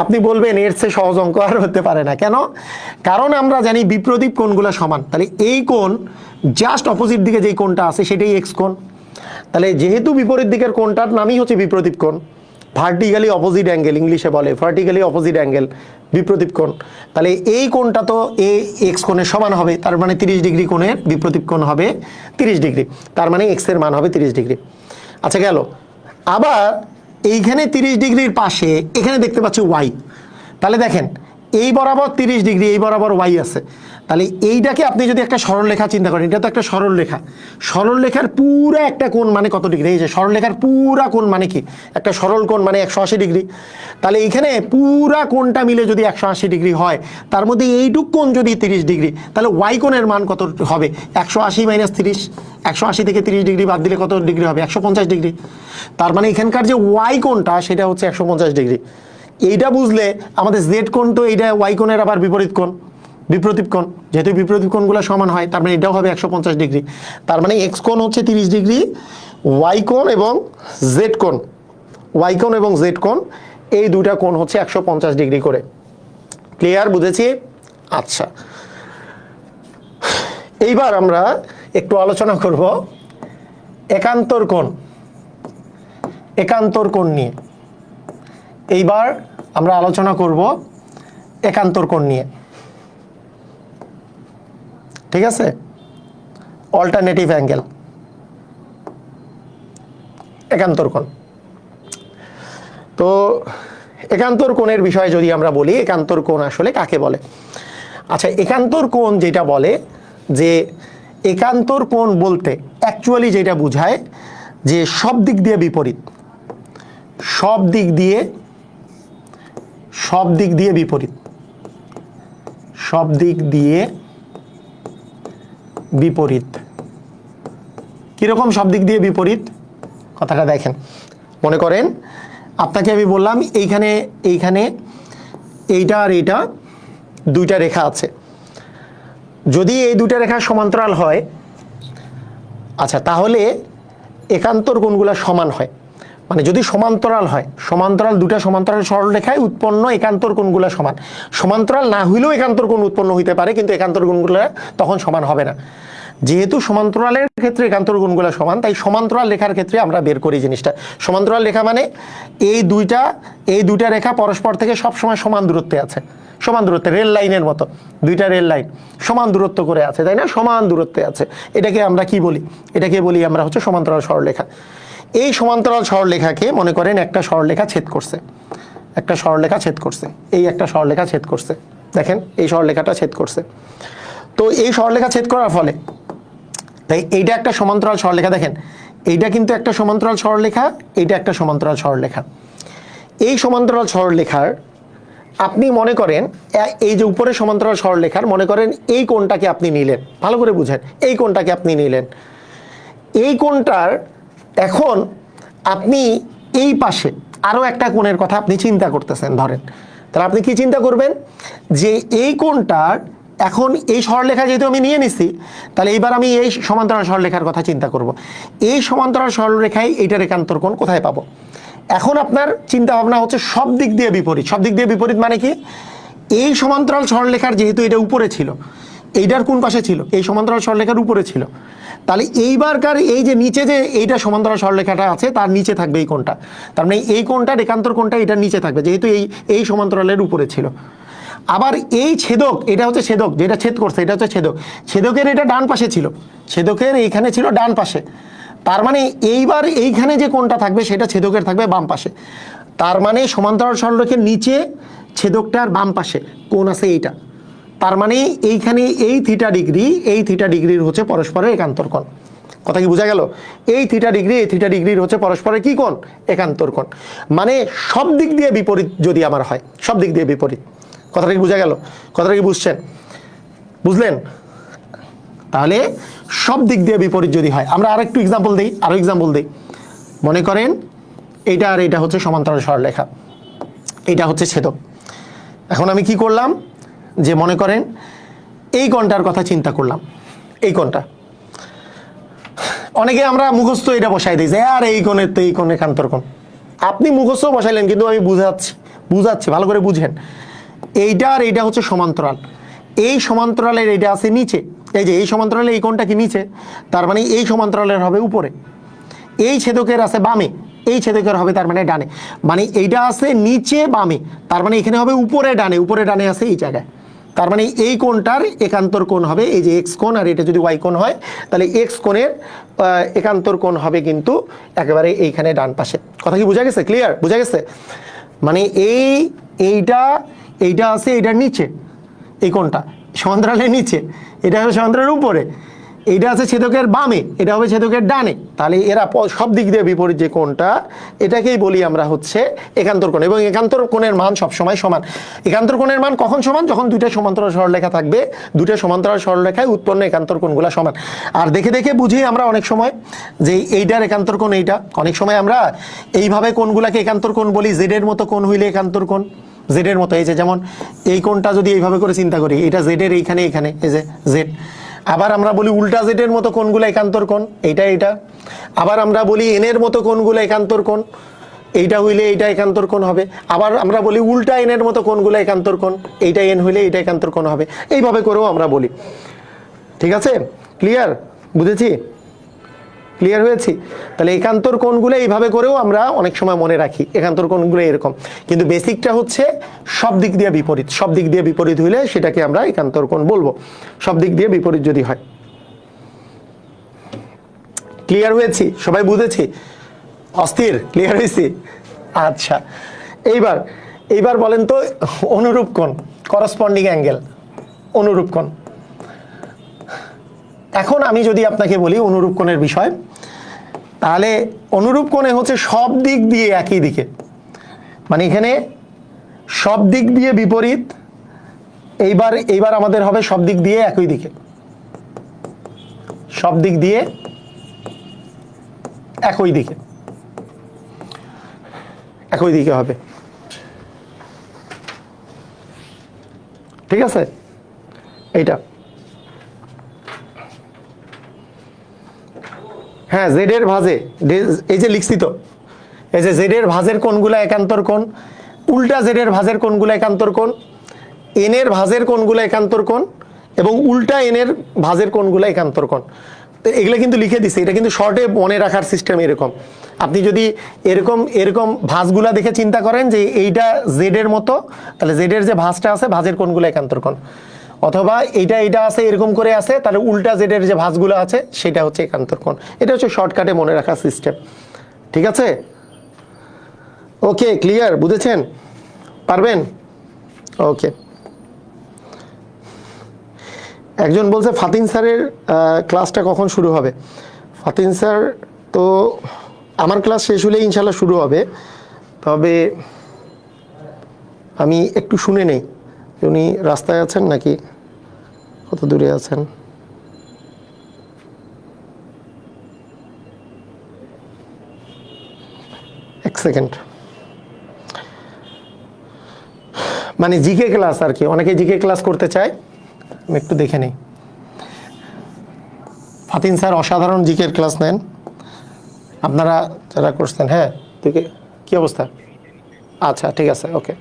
আপনি বলবেন এর চেয়ে সহজ অঙ্ক আর হতে পারে না। কেন? কারণ আমরা জানি বিপ্রতীপ কোণগুলো সমান। তাহলে এই কোণ জাস্ট অপোজিট দিকে যেই কোণটা আছে সেটাই এক্স কোণ। তাহলে যেহেতু বিপরীত দিকের কোণটার নামই হচ্ছে বিপ্রতীপ কোণ, ভার্টিক্যালি অপোজিট অ্যাঙ্গেল ইংলিশে বলে, ভার্টিক্যালি অপোজিট অ্যাঙ্গেল, বিপ্রতীপ কোণ। তাহলে এই কোণটা তো এক্স কোণের সমান হবে, তার মানে 30 ডিগ্রি কোণের বিপ্রতীপ কোণ হবে 30 ডিগ্রি, তার মানে এক্স এর মান হবে 30 ডিগ্রি। আচ্ছা, গেল। আবার এইখানে 30 ডিগ্রির পাশে এখানে দেখতে পাচ্ছি ওয়াই, তাহলে দেখেন এই বরাবর 30 ডিগ্রি, এই বরাবর ওয়াই আছে। তাহলে এইটাকে আপনি যদি একটা সরলরেখা চিন্তা করেন, এটা তো একটা সরলরেখা, সরলরেখার পুরো একটা কোণ মানে কত ডিগ্রি? এই যে সরলরেখার পুরা কোণ মানে কি? একটা সরল কোণ মানে 180 ডিগ্রি। তাহলে এইখানে পুরা কোণটা মিলে যদি 180 ডিগ্রি হয়, তার মধ্যে এইটুক কোণ যদি 30 ডিগ্রি, তাহলে ওয়াই কোণের মান কত হবে? 180 মাইনাস 30, 180 থেকে 30 ডিগ্রি বাদ দিলে কত ডিগ্রি হবে? 150 ডিগ্রি। তার মানে এখানকার যে ওয়াই কোণটা সেটা হচ্ছে 150 ডিগ্রি। এইটা বুঝলে আমাদের জেড কোণ তো এইটা ওয়াই কোণের আবার বিপরীত কোণ, বিপ্রতীপ কোণ। যেহেতু বিপ্রতীপ কোণগুলো সমান হয়, তার মানে এটাও হবে 150 ডিগ্রি। তার মানে এক্স কোণ হচ্ছে 30 ডিগ্রি, ওয়াই কোণ এবং জেড কোণ, ওয়াই কোণ এবং জেড কোণ, এই দুইটা কোণ হচ্ছে 150 ডিগ্রি করে। ক্লিয়ার? বুঝেছি? আচ্ছা, এইবার আমরা একটু আলোচনা করব একান্তর কোণ, একান্তর কোণ নিয়ে। এইবার আমরা আলোচনা করব একান্তর কোণ নিয়ে, ঠিক আছে? অল্টারনেটিভ অ্যাঙ্গেল, একান্তর কোণ। তো একান্তর কোণের বিষয়ে যদি আমরা বলি, একান্তর কোণ আসলে কাকে বলে? আচ্ছা, একান্তর কোণ যেটা বলে, যে একান্তর কোণ বলতে অ্যাকচুয়ালি যেটা বোঝায় যে সব দিক দিয়ে বিপরীত, সব দিক দিয়ে বিপরীত, সব দিক দিয়ে বিপরীত। কিরকম সব দিক দিয়ে বিপরীত? কথাটা দেখেন, মনে করেন আপনাকে আমি বললাম এইখানে এইটা আর এইটা দুইটা রেখা আছে, যদি এই দুইটা রেখা সমান্তরাল হয়, আচ্ছা তাহলে একান্তর কোণগুলো সমান হয়। মানে যদি সমান্তরাল হয়, দুটা সমান্তরাল সরলরেখায় উৎপন্ন একান্তর কোণগুলো সমান। সমান্তরাল না হইলেও একান্তর কোণ উৎপন্ন হইতে পারে, কিন্তু একান্তর কোণগুলো তখন সমান হবে না। যেহেতু সমান্তরালের ক্ষেত্রে একান্তর কোণগুলো সমান, তাই সমান্তরাল রেখার ক্ষেত্রে আমরা বের করি জিনিসটা। সমান্তরাল রেখা মানে এই দুইটা রেখা পরস্পর থেকে সবসময় সমান দূরত্বে আছে, সমান দূরত্বে, রেল লাইনের মতো। দুইটা রেল লাইন সমান দূরত্ব করে আছে, তাই না? সমান দূরত্বে আছে। এটাকে আমরা কি বলি? এটাকে বলি আমরা হচ্ছে সমান্তরাল সরলরেখা। এই সমান্তরাল সরলরেখাকে মনে করেন একটা সরলরেখা ছেদ করছে, একটা সরলরেখা ছেদ করছে, এই একটা সরলরেখা ছেদ করছে, দেখেন এই সরলরেখাটা ছেদ করছে। তো এই সরলরেখা ছেদ করার ফলে, তাই এইটা একটা সমান্তরাল সরলরেখা, দেখেন এইটা কিন্তু একটা সমান্তরাল সরলরেখা, এইটা একটা সমান্তরাল সরলরেখা। এই সমান্তরাল সরলরেখার আপনি মনে করেন এই যে উপরে সমান্তরাল সরলরেখার মনে করেন এই কোণটাকে আপনি নিলেন, ভালো করে বুঝেন, এই কোণটাকে আপনি নিলেন। এই কোণটার এখন আপনি এই পাশে আরো একটা কোণের কথা আপনি চিন্তা করতেছেন, ধরেন, তাহলে আপনি কি চিন্তা করবেন? যে এই কোণটার এখন এই সরলরেখা যেহেতু আমি নিয়ে নিছি, তাহলে এইবার আমি এই সমান্তরাল সরলরেখার কথা চিন্তা করব। এই সমান্তরাল সরলরেখায় এইটার একান্তর কোণ কোথায় পাবো? এখন আপনার চিন্তা ভাবনা হচ্ছে সব দিক দিয়ে বিপরীত। সব দিক দিয়ে বিপরীত মানে কি? এই সমান্তরাল সরলরেখার যেহেতু এটা উপরে ছিল, এইটার কোন পাশে ছিল? এই সমান্তরাল সরলরেখার উপরে ছিল। তাহলে এইবারকার এই যে নিচে যে এইটা সমান্তরাল সরলরেখাটা আছে, তার নিচে থাকবে এই কোণটা। তার মানে এই কোণটার একান্তর কোণটা এটার নিচে থাকবে, যেহেতু এই সমান্তরালের উপরে ছিল। আবার এই ছেদক, এটা হচ্ছে ছেদক, যেটা ছেদ করছে এটা হচ্ছে ছেদক। ছেদকের এটা ডান পাশে ছিল, ছেদকের এইখানে ছিল ডান পাশে। তার মানে এইবার এইখানে যে কোণটা থাকবে সেটা ছেদকের থাকবে বাম পাশে। তার মানে সমান্তরাল সরলরেখার নিচে ছেদকটার বাম পাশে কোণ আছে এইটা। তার মানে এইখানে এই থিটা ডিগ্রির হচ্ছে পরস্পরের একান্তর কোণ। কথা কি বোঝা গেল? এই থিটা ডিগ্রির হচ্ছে পরস্পরের কি কোণ? একান্তর কোণ। মানে সব দিক দিয়ে বিপরীত যদি আমার হয়, সব দিক দিয়ে বিপরীত। কথাটা কি বোঝা গেল? কথাটা কি বুঝছেন? বুঝলেন? তাহলে সব দিক দিয়ে বিপরীত যদি হয়, আমরা আরেকটু এক্সাম্পল দিই। মনে করেন এইটা আর এটা হচ্ছে সমান্তরাল সরলরেখা, এইটা হচ্ছে ছেদক। এখন আমি কি করলাম? যে মনে করেন এই কোণটার কথা চিন্তা করলাম, এই কোণটা। অনেকে আমরা মুখস্থ এটা বসাই দিই যে আর এই কোণের তো এই কোণ একান্তর কোণ। আপনি মুখস্থ বসাইলেন, কিন্তু আমি বুঝাচ্ছি ভালো করে বুঝেন। এইটা আর এইটা হচ্ছে সমান্তরাল। এই সমান্তরালের এইটা আছে নিচে, এই যে এই সমান্তরালের এই কোণটা কি নিচে, তার মানে এই সমান্তরালের হবে উপরে। এই ছেদকের আছে বামে, এই ছেদকের হবে তার মানে ডানে। মানে এইটা আছে নিচে বামে, তার মানে এখানে হবে উপরে ডানে আছে এই জায়গায়। তার মানে এই কোণটার একান্তর কোণ হবে এই যে এক্স কোণ, আর এটা যদি ওয়াই কোণ হয়, তাহলে এক্স কোণের একান্তর কোণ হবে কিন্তু একেবারে এইখানে ডান পাশে। কথা কি বোঝা গেছে? ক্লিয়ার? বোঝা গেছে? মানে এইটা আছে এইটার নিচে, এই কোণটা সমান্তরালের নিচে, এটা হবে সমান্তরালের উপরে। এইটা আছে ছেদকের বামে, এটা হবে ছেদকের ডানে। তাহলে এরা সব দিক দিয়ে বিপরীত যে কোণটা, এটাকেই বলি আমরা হচ্ছে একান্তর কোণ। এবং একান্তর কোণের মান সবসময় সমান। একান্তর কোণের মান কখন সমান? যখন দুইটা সমান্তরাল সরলরেখা থাকবে, দুইটা সমান্তরাল সরলরেখায় উৎপন্ন একান্তর কোণগুলো সমান। আর দেখে দেখে বুঝি আমরা অনেক সময় যে এইটার একান্তর কোণ এইটা। অনেক সময় আমরা এইভাবে কোণগুলাকে একান্তর কোণ বলি। জেডের মতো কোণ হইলে একান্তর কোণ, জেডের মতো। এই যে যেমন এই কোণটা যদি এইভাবে করে চিন্তা করি, এটা জেডের এইখানে এই যে জেড। আবার আমরা বলি উল্টা জেডের মতো কোণগুলো একান্তর কোণ, এইটা। আবার আমরা বলি এনের মতো কোণগুলো একান্তর কোণ, এইটা হইলে এইটা একান্তর কোণ হবে। আবার আমরা বলি উল্টা এনের মতো কোণগুলো একান্তর কোণ, এইটা এন হইলে এইটা একান্তর কোণ হবে। এইভাবে করেও আমরা বলি। ঠিক আছে? ক্লিয়ার? বুঝেছি? ক্লিয়ার হয়েছি? তাহলে একান্তর কোণগুলো এইভাবে করেও আমরা অনেক সময় মনে রাখি, একান্তর কোণগুলো এরকম। কিন্তু বেসিকটা হচ্ছে সব দিক দিয়ে বিপরীত। সব দিক দিয়ে বিপরীত হইলে সেটাকে আমরা একান্তর কোণ বলবো, সব দিক দিয়ে বিপরীত যদি হয়। ক্লিয়ার হয়েছি? সবাই বুঝেছি? অস্থির? ক্লিয়ার হয়েছি? আচ্ছা, এইবার এইবার বলেন তো অনুরূপ কোণ, করসপন্ডিং অ্যাঙ্গেল, অনুরূপ কোণ। এখন আমি যদি আপনাকে বলি অনুরূপ কোণের বিষয়, তাহলে অনুরূপ কোণে হচ্ছে সব দিক দিয়ে একই দিকে, মানে এখানে সব দিক দিয়ে বিপরীত, এইবার এইবার আমাদের হবে সব দিক দিয়ে একই দিকে, সব দিক দিয়ে একই দিকে, একই দিকে হবে, ঠিক আছে? এইটা হ্যাঁ, জেড এর ভাঁজে, এই যে লিখছি তো, এই যে জেড এর ভাঁজের কোণগুলো একান্তর কোণ, উল্টা জেড এর ভাঁজের কোণগুলো একান্তর কোণ, এন এর ভাঁজের কোণগুলো একান্তর কোণ, এবং উল্টা এন এর ভাঁজের কোণগুলো একান্তর কোণ। তো এগুলো কিন্তু লিখে দিছে, এটা কিন্তু শর্টে মনে রাখার সিস্টেম এরকম। আপনি যদি এরকম এরকম ভাঁজগুলা দেখে চিন্তা করেন যে এইটা জেড এর মতো, তাহলে জেড এর যে ভাঁজটা আছে ভাঁজের কোণগুলো একান্তর কোণ, অথবা এইটা এইটা আছে এরকম করে আছে, তাহলে উল্টা জেড এর যে ভাঁজগুলো আছে সেটা হচ্ছে একান্তর কোণ। এটা হচ্ছে শর্টকাটে মনে রাখার সিস্টেম, ঠিক আছে? ওকে, ক্লিয়ার, বুঝেছেন? পারবেন? ওকে। একজন বলছে ফাতিন স্যারের ক্লাসটা কখন শুরু হবে? ফাতিন স্যার তো আমার ক্লাস শেষ হলেই ইনশাল্লাহ শুরু হবে, তবে আমি একটু শুনে নেই উনি রাস্তায় আছেন নাকি কত দূরে আছেন। এক সেকেন্ড, মানে জিকে ক্লাস আর কি, অনেকে জিকে ক্লাস করতে চায়, আমি একটু দেখে নেই। ফাতিন স্যার অসাধারণ জিকের ক্লাস নেন, আপনারা যারা করছেন। হ্যাঁ, তুই কি অবস্থা? আচ্ছা, ঠিক আছে, ওকে।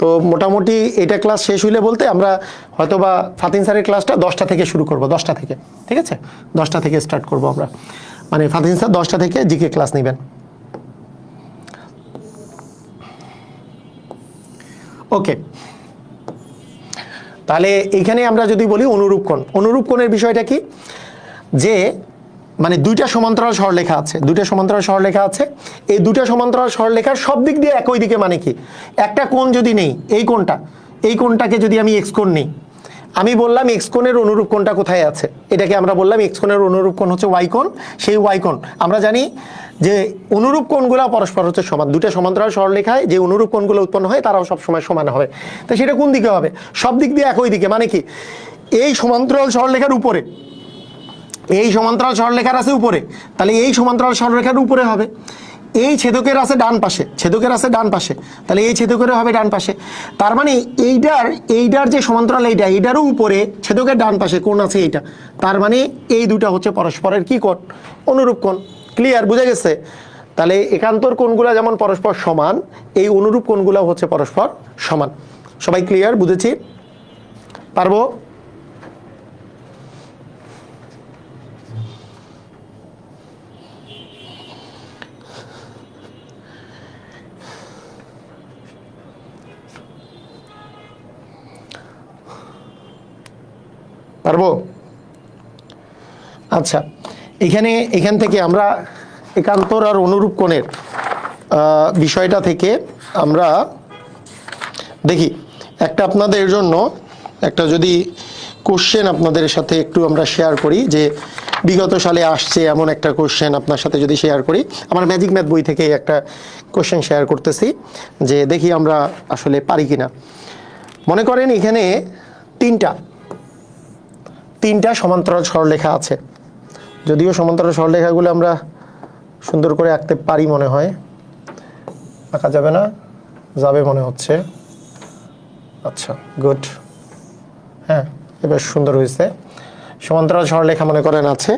তো মোটামুটি এটা ক্লাস শেষ হইলে বলতে আমরা হয়তো বা ফাতিন স্যারের ক্লাসটা 10টা থেকে শুরু করব, 10টা থেকে, ঠিক আছে? 10টা থেকে স্টার্ট করব আমরা, মানে ফাতিন স্যার 10টা থেকে জিকে ক্লাস নেবেন। ওকে, তাহলে এইখানে আমরা যদি বলি অনুরূপ কোণ, অনুরূপ কোণের বিষয়টা কি, যে মানে দুইটা সমান্তরাল সরলরেখা আছে, দুইটা সমান্তরাল সরলরেখা আছে, এই দুইটা সমান্তরাল সরলরেখার সব দিক দিয়ে একই দিকে, মানে কি, একটা কোণ যদি নেই, এই কোণটা, এই কোণটাকে যদি আমি এক্স কোণ নেই, আমি বললাম এক্স কোণের অনুরূপ কোণটা কোথায় আছে, এটাকে আমরা বললাম এক্স কোণের অনুরূপ কোণ হচ্ছে ওয়াই কোণ। সেই ওয়াই কোণ আমরা জানি যে অনুরূপ কোণগুলো পরস্পর হচ্ছে সমান, দুইটা সমান্তরাল সরলরেখায় যে অনুরূপ কোণগুলো উৎপন্ন হয় তারাও সবসময় সমান হবে। তো সেটা কোন দিকে হবে? সব দিক দিয়ে একই দিকে, মানে কি, এই সমান্তরাল সরলরেখার উপরে, এই সমান্তরাল সরলরেখার আছে উপরে, তাহলে এই সমান্তরাল সরলরেখার উপরে হবে। এই ছেদকের আছে ডান পাশে, ছেদকের আছে ডান পাশে, তাহলে এই ছেদকের হবে ডান পাশে। তার মানে এইটার যে সমান্তরাল এইটারও উপরে ছেদকের ডান পাশে কোণ আছে এইটা, তার মানে এই দুটা হচ্ছে পরস্পরের কি কোণ? অনুরূপ কোণ। ক্লিয়ার, বুঝে গেছে? তাহলে একান্তর কোণগুলো যেমন পরস্পর সমান, এই অনুরূপ কোণগুলো হচ্ছে পরস্পর সমান। সবাই ক্লিয়ার, বুঝেছি? পারবো? পারবো? আচ্ছা, এখান থেকে আমরা একান্তর আর অনুরূপ কোণের বিষয়টা থেকে আমরা দেখি একটা আপনাদের জন্য একটা যদি কোশ্চেন আপনাদের সাথে একটু আমরা শেয়ার করি, যে বিগত সালে আসছে এমন একটা কোশ্চেন আপনার সাথে যদি শেয়ার করি। আমার ম্যাজিক ম্যাথ বই থেকে একটা কোশ্চেন শেয়ার করতেছি, যে দেখি আমরা আসলে পারি কিনা। মনে করেন এখানে তিনটা সমান্তরাল সরলরেখা আছে, যদিও সমান্তরাল সরলরেখাগুলো আমরা সুন্দর করে আঁকতে পারি মনে হয়, আঁকা যাবে না? যাবে মনে হচ্ছে। আচ্ছা, গুড, হ্যাঁ এবার সুন্দর হয়েছে। সমান্তরাল সরলরেখা মনে করেন আছে,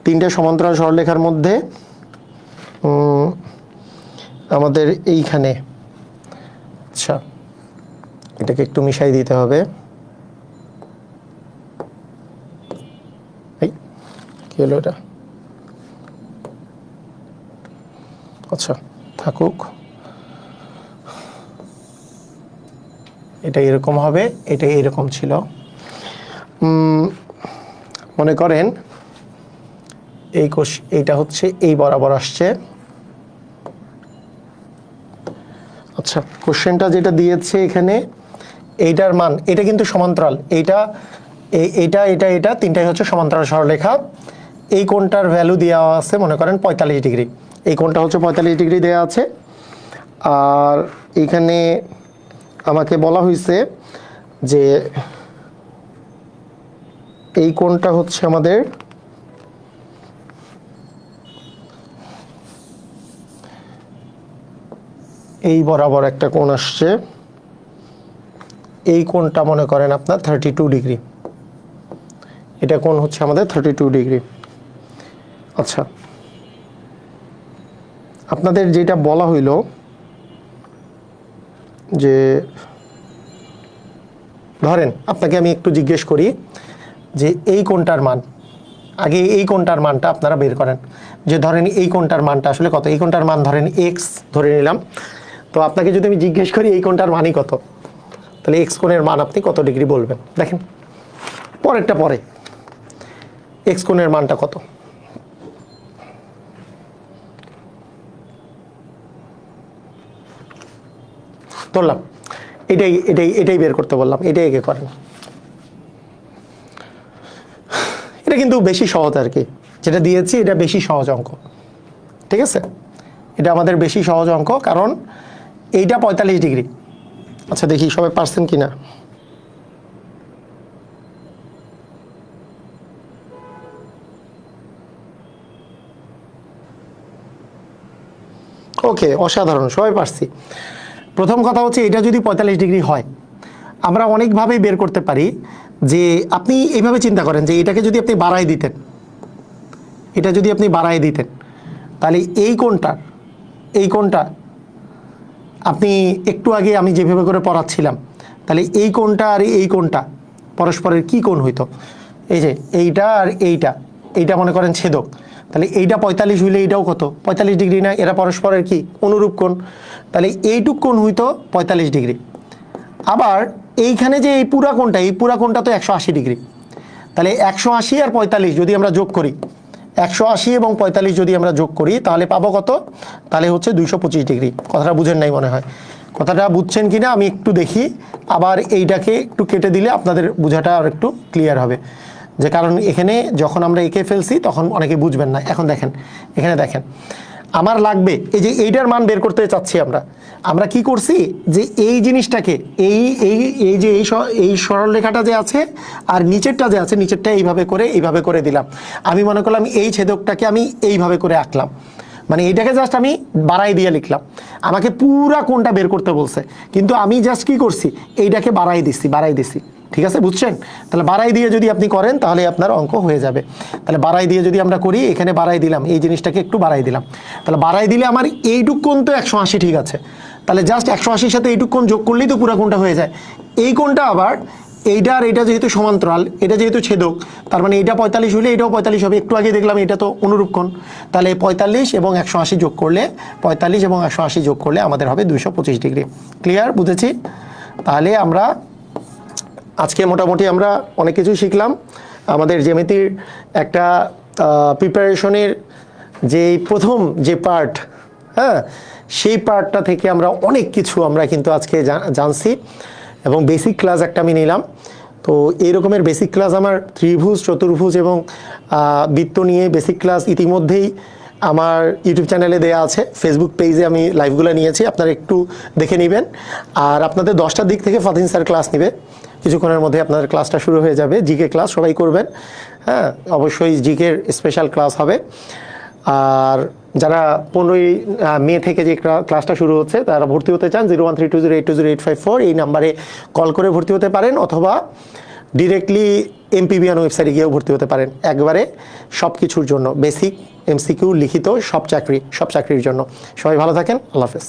তিনটে সমান্তরাল সরলরেখার মধ্যে আমাদের এইখানে, আচ্ছা এটাকে একটু মিশাই দিতে হবে। কি হলো এটা? আচ্ছা থাকুক, এটা এরকম হবে, এটা এরকম ছিল। মনে করেন এইটা হচ্ছে এই বরাবর আসছে, আচ্ছা, কোশ্চেনটা যেটা দিয়েছে এখানে, এইটার মান, এটা কিন্তু সমান্তরাল, এইটা এইটা এটা এটা তিনটাই হচ্ছে সমান্তরাল সরলরেখা। এই কোণটার ভ্যালু দেওয়া আছে মনে করেন 45 ডিগ্রি, এই কোণটা হচ্ছে 45 ডিগ্রি দেওয়া আছে। আর এখানে আমাকে বলা হয়েছে যে এই কোণটা হচ্ছে আমাদের এই বরাবর একটা কোণ আসছে, এই কোণটা মনে করেন আপনার 32 ডিগ্রি, এটা কোণ হচ্ছে আমাদের 32 ডিগ্রি। আচ্ছা, আপনাদের যেটা বলা হইল যে ধরেন আপনাকে আমি একটু জিজ্ঞেস করি যে এই কোণটার মান, আগে এই কোণটার মানটা আপনারা বের করেন, যে ধরেন এই কোণটার মানটা আসলে কত, এই কোণটার মান ধরেন এক্স ধরে নিলাম। তো আপনাকে যদি আমি জিজ্ঞেস করি এই কোণটার মানই কত, তাহলে এক্স কোণের মান আপনি কত ডিগ্রি বলবেন? দেখেন পরেরটা পরে, এক্স কোণের মানটা কত? ধরলাম এটাই এটাই এটাই বের করতে বললাম, এটাই একে করেন। এটা কিন্তু বেশি সহজ আর কি, যেটা দিয়েছি এটা বেশি সহজ অঙ্ক, ঠিক আছে? এটা আমাদের বেশি সহজ অঙ্ক, কারণ এইটা 45 ডিগ্রি। আচ্ছা দেখি সবাই পারছেন কিনা। ওকে, অসাধারণ, সবাই পারছি। প্রথম কথা হচ্ছে এটা যদি 45 ডিগ্রি হয়, আমরা অনেকভাবেই বের করতে পারি। যে আপনি এইভাবে চিন্তা করেন যে এটাকে যদি আপনি বাড়াই দিতেন, এটা যদি আপনি বাড়াই দিতেন, তাহলে এই কোণটা আপনি একটু আগে আমি যেভাবে করে পড়াচ্ছিলাম, তাহলে এই কোণটা আর এই কোণটা পরস্পরের কি কোণ হইতো? এই যে এইটা আর এইটা মনে করেন ছেদক, তাহলে এইটা 45 হইলে এইটাও কত? 45 ডিগ্রি না? এরা পরস্পরের কি অনুরূপ কোণ, তাহলে এইটুক কোণ হইতো 45 ডিগ্রি। আবার এইখানে যে এই পুরা কোণটা তো 180 ডিগ্রি, তাহলে 180 আর 45 যদি আমরা যোগ করি, 180 এবং 45 যদি আমরা যোগ করি, তাহলে পাবো কত? তাহলে হচ্ছে 225 ডিগ্রি। কথাটা বুঝেন নাই মনে হয়, কথাটা বুঝছেন কিনা আমি একটু দেখি। আবার এইটাকে একটু কেটে দিলে আপনাদের বোঝাটা আর একটু ক্লিয়ার হবে, যে কারণ এখানে যখন আমরা এঁকে ফেলছি তখন অনেকে বুঝবেন না। এখন দেখেন, এখানে দেখেন আমার লাগবে এই যে এইটার মান বের করতে চাচ্ছি আমরা কি করছি, যে এই জিনিসটাকে এই যে এই সরলরেখাটা যে আছে আর নিচেরটা যে আছে, নিচেরটা এইভাবে করে দিলাম। আমি মনে করলাম এই ছেদকটাকে আমি এইভাবে করে আঁকলাম, মানে এইটাকে জাস্ট আমি বাড়াই দিয়ে লিখলাম। আমাকে পুরা কোণটা বের করতে বলছে, কিন্তু আমি জাস্ট কি করছি, এইটাকে বাড়াই দিছি। ঠিক আছে, বুঝছেন? তাহলে বাড়াই দিয়ে যদি আপনি করেন তাহলে আপনার অঙ্ক হয়ে যাবে। তাহলে বাড়াই দিয়ে যদি আমরা করি, এখানে বাড়াই দিলাম, এই জিনিসটাকে একটু বাড়াই দিলাম, তাহলে বাড়াই দিলে আমার এইটুক কোণ তো 180, ঠিক আছে? তাহলে জাস্ট 180-র সাথে এইটুক কোণ যোগ করলেই তো পুরো কোণটা হয়ে যায়। এই কোণটা আবার এইটা আর এটা যেহেতু সমান্তরাল, এটা যেহেতু ছেদক, তার মানে এইটা 45 হলে এটাও 45 হবে। একটু আগে দেখলাম এটা তো অনুরূপ কোণ, তাহলে 45 এবং 180 যোগ করলে, 45 এবং 180 যোগ করলে আমাদের হবে 225 ডিগ্রি। ক্লিয়ার? বুঝেছি? তাহলে আমরা আজকে মোটামুটি আমরা অনেক কিছু শিখলাম। আমাদের জ্যামিতির একটা প্রিপারেশনের যে প্রথম যে পার্ট, হ্যাঁ, সেই পার্টটা থেকে আমরা অনেক কিছু আমরা কিন্তু আজকে জানছি, এবং বেসিক ক্লাস একটা আমি নিলাম। তো এই রকমের বেসিক ক্লাস আমার ত্রিভুজ, চতুর্ভুজ এবং বৃত্ত নিয়ে বেসিক ক্লাস ইতিমধ্যেই আমার ইউটিউব চ্যানেলে দেয়া আছে, ফেসবুক পেজে আমি লাইভগুলো নিয়েছি, আপনারা একটু দেখে নেবেন। আর আপনাদের 10টার দিক থেকে ফাতিন স্যার ক্লাস নেবে, কিছুক্ষণের মধ্যে আপনাদের ক্লাসটা শুরু হয়ে যাবে। জিকে ক্লাস সবাই করবেন, হ্যাঁ, অবশ্যই জিকের স্পেশাল ক্লাস হবে। আর যারা 15ই মে থেকে যে ক্লাসটা শুরু হচ্ছে তারা ভর্তি হতে চান, 0132082084 এই নাম্বারে কল করে ভর্তি হতে পারেন, অথবা ডিরেক্টলি এমপিবিএন ওয়েবসাইটে গিয়েও ভর্তি হতে পারেন। একবারে সব কিছুর জন্য, বেসিক, এমসিকিউ, লিখিত, সব চাকরির জন্য। সবাই ভালো থাকেন, আল্লাহ হাফেজ।